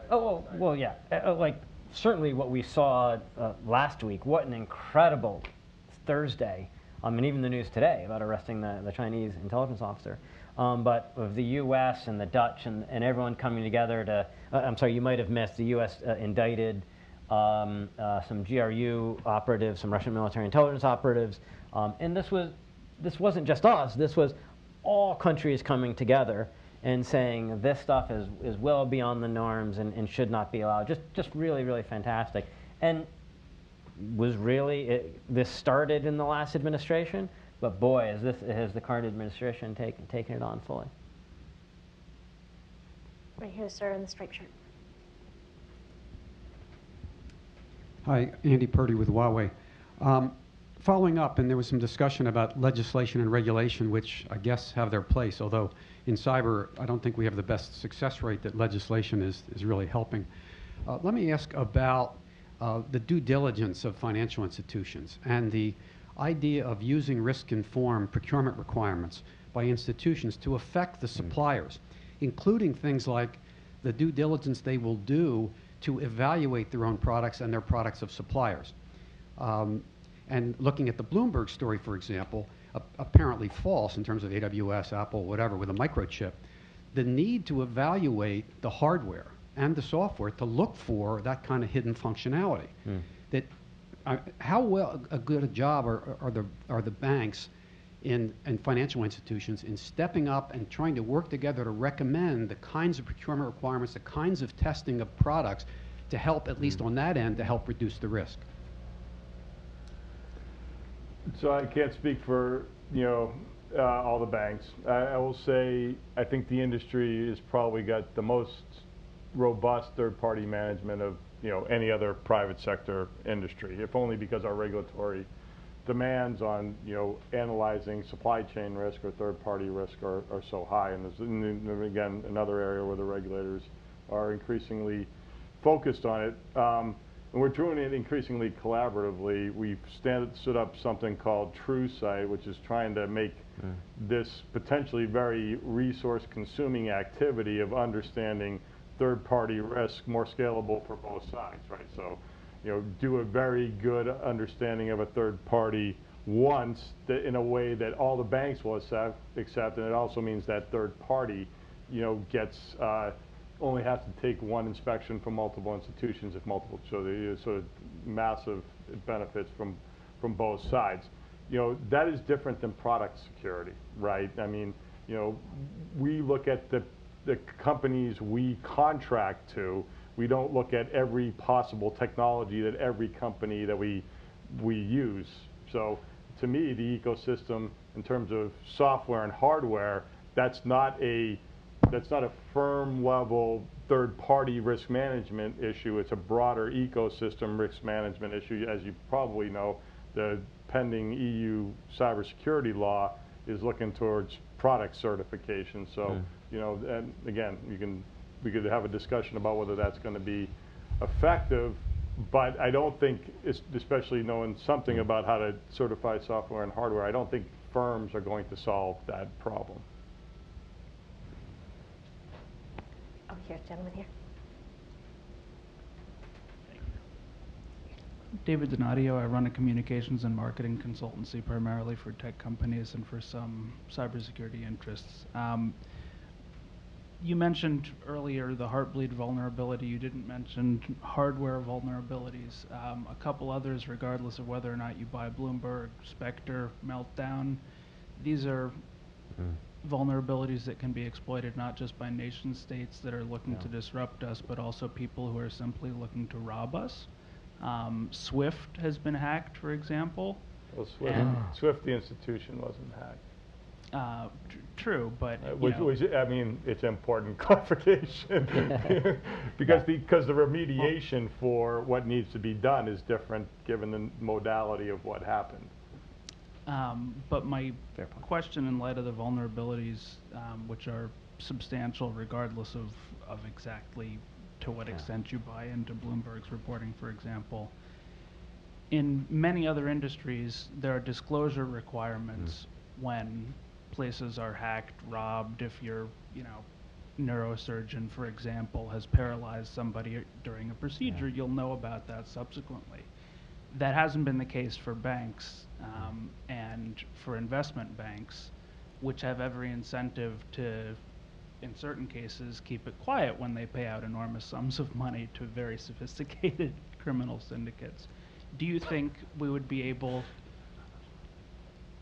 Oh, well, yeah. Like certainly what we saw last week. What an incredible Thursday. And even the news today about arresting the Chinese intelligence officer. But of the U.S. and the Dutch and everyone coming together to, I'm sorry, you might have missed, the U.S. Indicted some GRU operatives, some Russian military intelligence operatives. And this wasn't just us, this was all countries coming together and saying this stuff is well beyond the norms and should not be allowed. Just really, really fantastic. And was really, this started in the last administration, but boy, has the current administration taken it on fully. Right here, sir, in the striped shirt. Hi, Andy Purdy with Huawei. Following up, and there was some discussion about legislation and regulation, which I guess have their place, although in cyber, I don't think we have the best success rate that legislation is really helping. Let me ask about the due diligence of financial institutions and the idea of using risk-informed procurement requirements by institutions to affect the suppliers, including things like the due diligence they will do to evaluate their own products and their products of suppliers. And looking at the Bloomberg story, for example, apparently false in terms of AWS, Apple, whatever, with a microchip, the need to evaluate the hardware and the software to look for that kind of hidden functionality. That how well a good job are the banks and financial institutions in stepping up and trying to work together to recommend the kinds of procurement requirements, the kinds of testing of products to help, at least on that end, to help reduce the risk? So I can't speak for, all the banks. I will say I think the industry has probably got the most robust third-party management of any other private sector industry, if only because our regulatory demands on analyzing supply chain risk or third-party risk are so high. And there's again another area where the regulators are increasingly focused on it. And we're doing it increasingly collaboratively. We've stood up something called Trishs, which is trying to make this potentially very resource-consuming activity of understanding third-party risk more scalable for both sides, right? So, do a very good understanding of a third party once in a way that all the banks will accept, and it also means that third party, gets only has to take one inspection from multiple institutions if multiple, so the sort of massive benefits from both sides. That is different than product security, right? I mean, we look at the companies we contract to. We don't look at every possible technology that every company that we use. So to me, the ecosystem in terms of software and hardware, that's not a firm level third-party risk management issue. It's a broader ecosystem risk management issue. As you probably know, the pending EU cybersecurity law is looking towards product certification. So, and again, we could have a discussion about whether that's going to be effective, but I don't think, especially knowing something about how to certify software and hardware, I don't think firms are going to solve that problem. Oh, here, gentleman here. David Donadio. I run a communications and marketing consultancy primarily for tech companies and for some cybersecurity interests. You mentioned earlier the Heartbleed vulnerability. You didn't mention hardware vulnerabilities. A couple others, regardless of whether or not you buy Bloomberg, Spectre, Meltdown. These are vulnerabilities that can be exploited not just by nation states that are looking to disrupt us, but also people who are simply looking to rob us. SWIFT has been hacked, for example. Well, SWIFT, the institution, wasn't hacked. True, but I mean, it's important clarification because the remediation for what needs to be done is different given the modality of what happened. But my question, in light of the vulnerabilities, which are substantial regardless of exactly to what extent you buy into Bloomberg's reporting, for example, in many other industries, there are disclosure requirements when places are hacked, robbed, if your, neurosurgeon, for example, has paralyzed somebody during a procedure, you'll know about that subsequently. That hasn't been the case for banks and for investment banks, which have every incentive to, in certain cases, keep it quiet when they pay out enormous sums of money to very sophisticated criminal syndicates. Do you think we would be able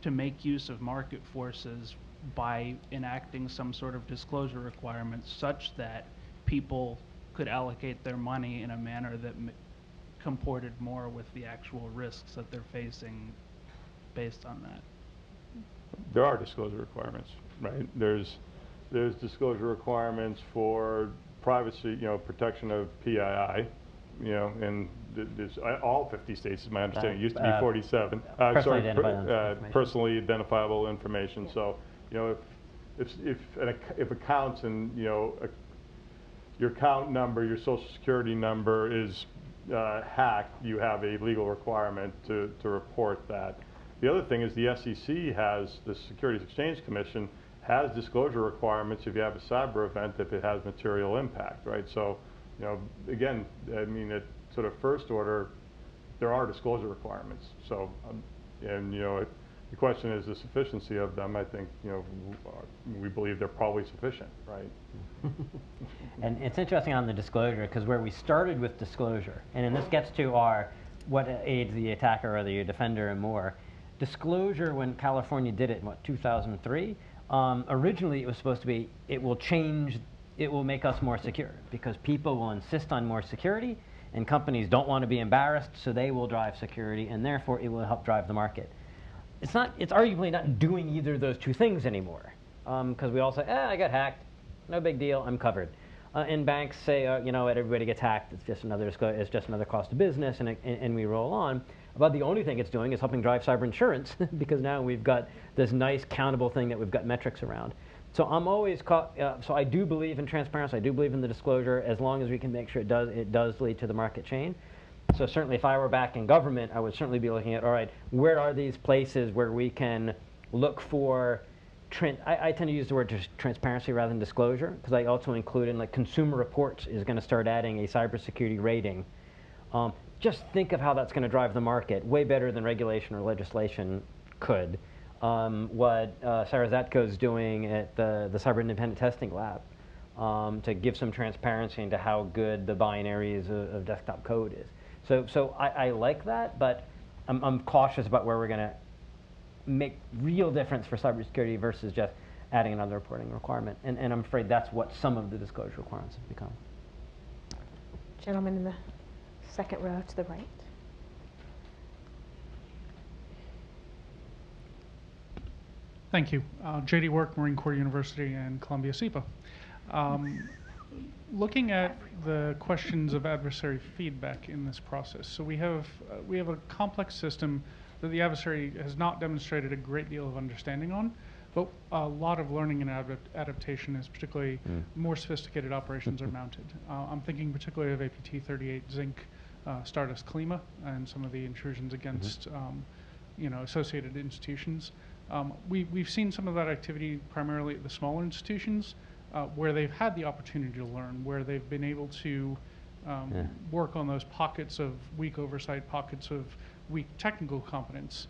to make use of market forces by enacting some sort of disclosure requirements such that people could allocate their money in a manner that comported more with the actual risks that they're facing based on that? There are disclosure requirements, right? There's disclosure requirements for privacy, protection of PII, and there's all 50 states, is my understanding. It used to be 47. Personally identifiable information. So, if accounts and your account number, your social security number is hacked, you have a legal requirement to report that. The other thing is the SEC has, the Securities Exchange Commission has disclosure requirements if you have a cyber event, if it has material impact, right? So, again, I mean, at sort of first order, there are disclosure requirements. So, the question is the sufficiency of them. I think, we believe they're probably sufficient, right? And it's interesting on the disclosure, because where we started with disclosure, and this gets to our what aids the attacker or the defender and more. Disclosure, when California did it in 2003, originally it was supposed to be, it will make us more secure, because people will insist on more security and companies don't want to be embarrassed, so they will drive security, and therefore it will help drive the market. It's arguably not doing either of those two things anymore, because we all say, I got hacked, no big deal, I'm covered. And banks say, everybody gets hacked, it's just another cost of business, and we roll on. But the only thing it's doing is helping drive cyber insurance, because now we've got this nice countable thing that we've got metrics around. So I'm always so I do believe in transparency, I do believe in the disclosure, as long as we can make sure it does lead to the market chain. So certainly if I were back in government, I would certainly be looking at, all right, where are these places where we can look for, I tend to use the word transparency rather than disclosure, because I also include in, like, Consumer Reports is going to start adding a cybersecurity rating. Just think of how that's going to drive the market, way better than regulation or legislation could. What Sarah Zatko is doing at the Cyber Independent Testing Lab to give some transparency into how good the binaries of desktop code is. So I like that, but I'm cautious about where we're going to make real difference for cybersecurity versus just adding another reporting requirement. And I'm afraid that's what some of the disclosure requirements have become. Gentleman in the second row to the right. Thank you. J.D. Work, Marine Corps University and Columbia SIPA. Looking at the questions of adversary feedback in this process, so we have a complex system that the adversary has not demonstrated a great deal of understanding on, but a lot of learning and adaptation is particularly more sophisticated operations are mounted. I'm thinking particularly of APT-38 Zinc, Stardust Klima, and some of the intrusions against associated institutions. We've seen some of that activity primarily at the smaller institutions, where they've had the opportunity to learn, where they've been able to work on those pockets of weak oversight, pockets of weak technical competence.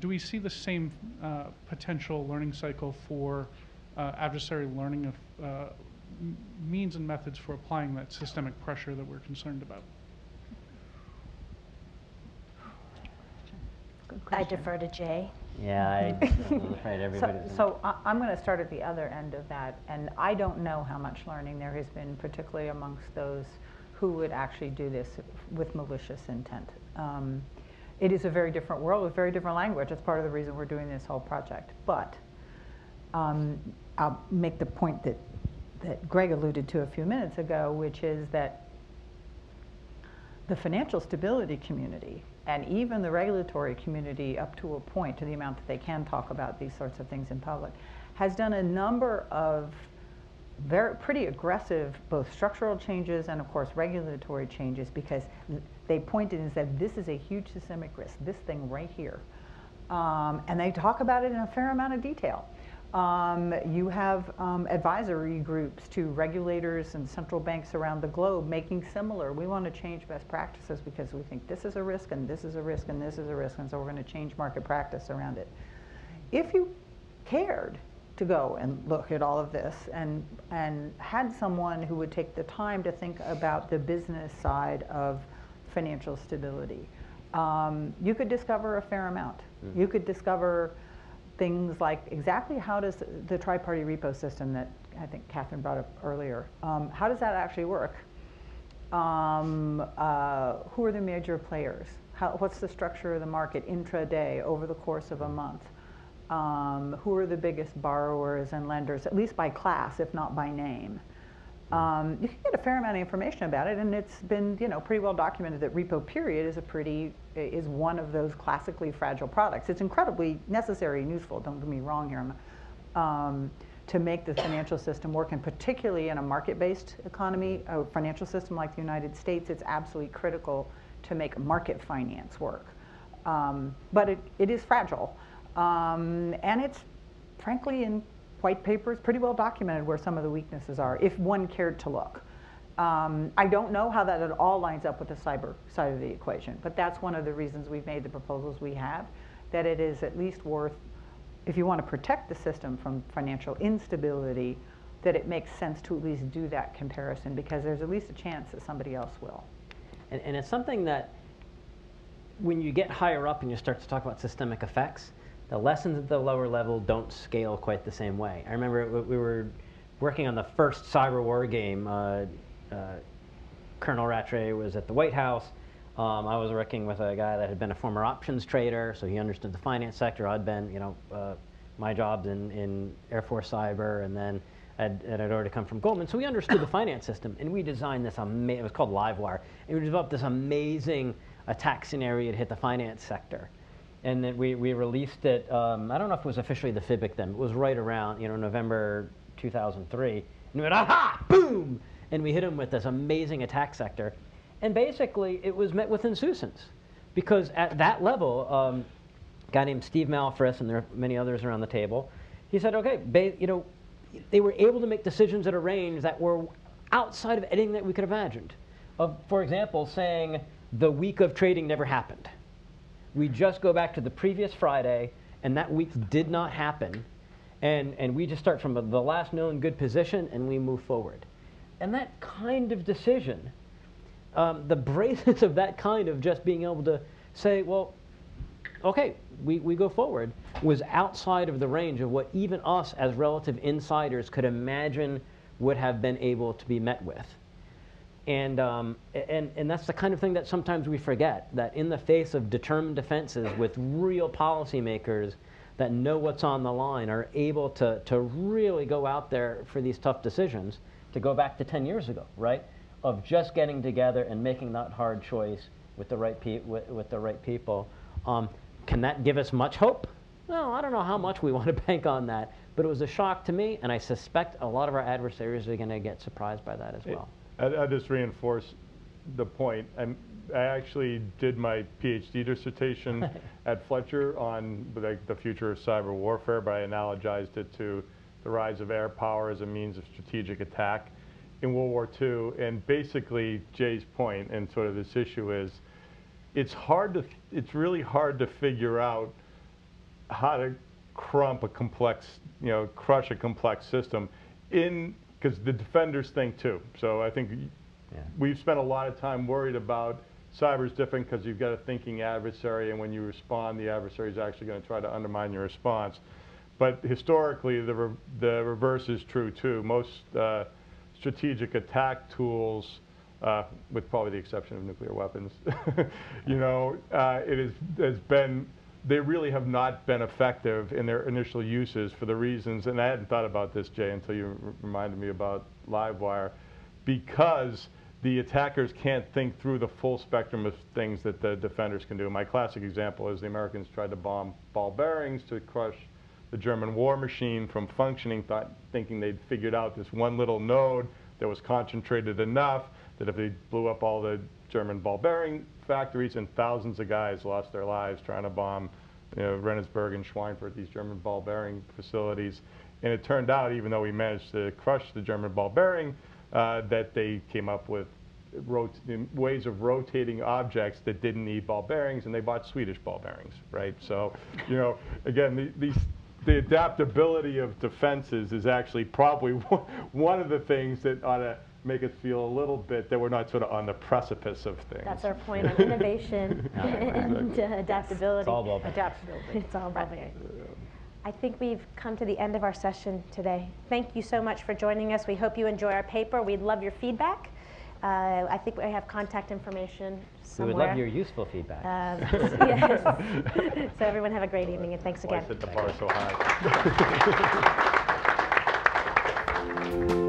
Do we see the same potential learning cycle for adversary learning of means and methods for applying that systemic pressure that we're concerned about? I defer to Jay. Yeah, I'm afraid everybody's... So I'm going to start at the other end of that, and I don't know how much learning there has been, particularly amongst those who would actually do this with malicious intent. It is a very different world with very different language. That's part of the reason we're doing this whole project. But I'll make the point that Greg alluded to a few minutes ago, which is that the financial stability community and even the regulatory community, up to a point, to the amount that they can talk about these sorts of things in public, has done a number of pretty aggressive both structural changes and, of course, regulatory changes, because they pointed and said, this is a huge systemic risk, this thing right here. And they talk about it in a fair amount of detail. You have advisory groups to regulators and central banks around the globe making similar. We want to change best practices because we think this is a risk and this is a risk and this is a risk, and so we're going to change market practice around it. If you cared to go and look at all of this and had someone who would take the time to think about the business side of financial stability, you could discover a fair amount. You could discover things like exactly how does the tri-party repo system that I think Catherine brought up earlier, how does that actually work? Who are the major players? What's the structure of the market intraday over the course of a month? Who are the biggest borrowers and lenders, at least by class, if not by name? You can get a fair amount of information about it, and it's been, pretty well documented that repo period is one of those classically fragile products. It's incredibly necessary and useful, don't get me wrong here, to make the financial system work, and particularly in a market-based economy, a financial system like the United States, it's absolutely critical to make market finance work. But it is fragile, and it's frankly in white papers pretty well documented where some of the weaknesses are, if one cared to look. I don't know how that at all lines up with the cyber side of the equation, but that's one of the reasons we've made the proposals we have, that it is at least worth, if you want to protect the system from financial instability, that it makes sense to at least do that comparison, because there's at least a chance that somebody else will. And it's something that when you get higher up and you start to talk about systemic effects, the lessons at the lower level don't scale quite the same way. I remember we were working on the first cyber war game. Colonel Rattray was at the White House. I was working with a guy that had been a former options trader, so he understood the finance sector. I'd been, my job's in Air Force cyber, and then I'd already come from Goldman. So we understood the finance system, and we designed this it was called Livewire, and we developed this amazing attack scenario to hit the finance sector. And then we released it, I don't know if it was officially the FIBIC then, it was right around, November 2003. And we went, aha, boom! And we hit them with this amazing attack sector. And basically, it was met with insouciance. Because at that level, a guy named Steve Malfris, and there are many others around the table, he said, okay, they were able to make decisions at a range that were outside of anything that we could have imagined. For example, saying the week of trading never happened. We just go back to the previous Friday, and that week did not happen, and we just start from the last known good position, and we move forward. And that kind of decision, the braces of that kind of just being able to say, well, okay, we go forward, was outside of the range of what even us as relative insiders could imagine would have been able to be met with. And that's the kind of thing that sometimes we forget, that in the face of determined defenses with real policymakers that know what's on the line, are able to really go out there for these tough decisions, to go back to 10 years ago, right? Of just getting together and making that hard choice with the right people. Can that give us much hope? Well, I don't know how much we want to bank on that, but it was a shock to me, and I suspect a lot of our adversaries are going to get surprised by that as well. I'll just reinforce the point. I actually did my PhD dissertation at Fletcher on the future of cyber warfare, but I analogized it to the rise of air power as a means of strategic attack in World War II. And basically, Jay's point and sort of this issue is, it's really hard to figure out how to crush a complex system because the defenders think too. So I think we've spent a lot of time worried about cyber's different because you've got a thinking adversary, and when you respond, the adversary is actually going to try to undermine your response. But historically, the reverse is true too. Most strategic attack tools, with probably the exception of nuclear weapons, they really have not been effective in their initial uses for the reasons, and I hadn't thought about this, Jay, until you reminded me about Livewire, because the attackers can't think through the full spectrum of things that the defenders can do. My classic example is the Americans tried to bomb ball bearings to crush the German war machine from functioning, thinking they'd figured out this one little node that was concentrated enough that if they blew up all the German ball bearing factories, and thousands of guys lost their lives trying to bomb Rendsburg and Schweinfurt, these German ball bearing facilities. And it turned out, even though we managed to crush the German ball bearing, that they came up with ways of rotating objects that didn't need ball bearings, and they bought Swedish ball bearings, right? So, again, the adaptability of defenses is actually probably one of the things that ought to make us feel a little bit that we're not sort of on the precipice of things. That's our point on innovation and adaptability. It's all ball bearings. Adaptability. It's all ball bearings. I think we've come to the end of our session today. Thank you so much for joining us. We hope you enjoy our paper. We'd love your feedback. I think we have contact information somewhere. We would love your useful feedback. Yes. So everyone have a great evening, and thanks again. Why set the bar so high?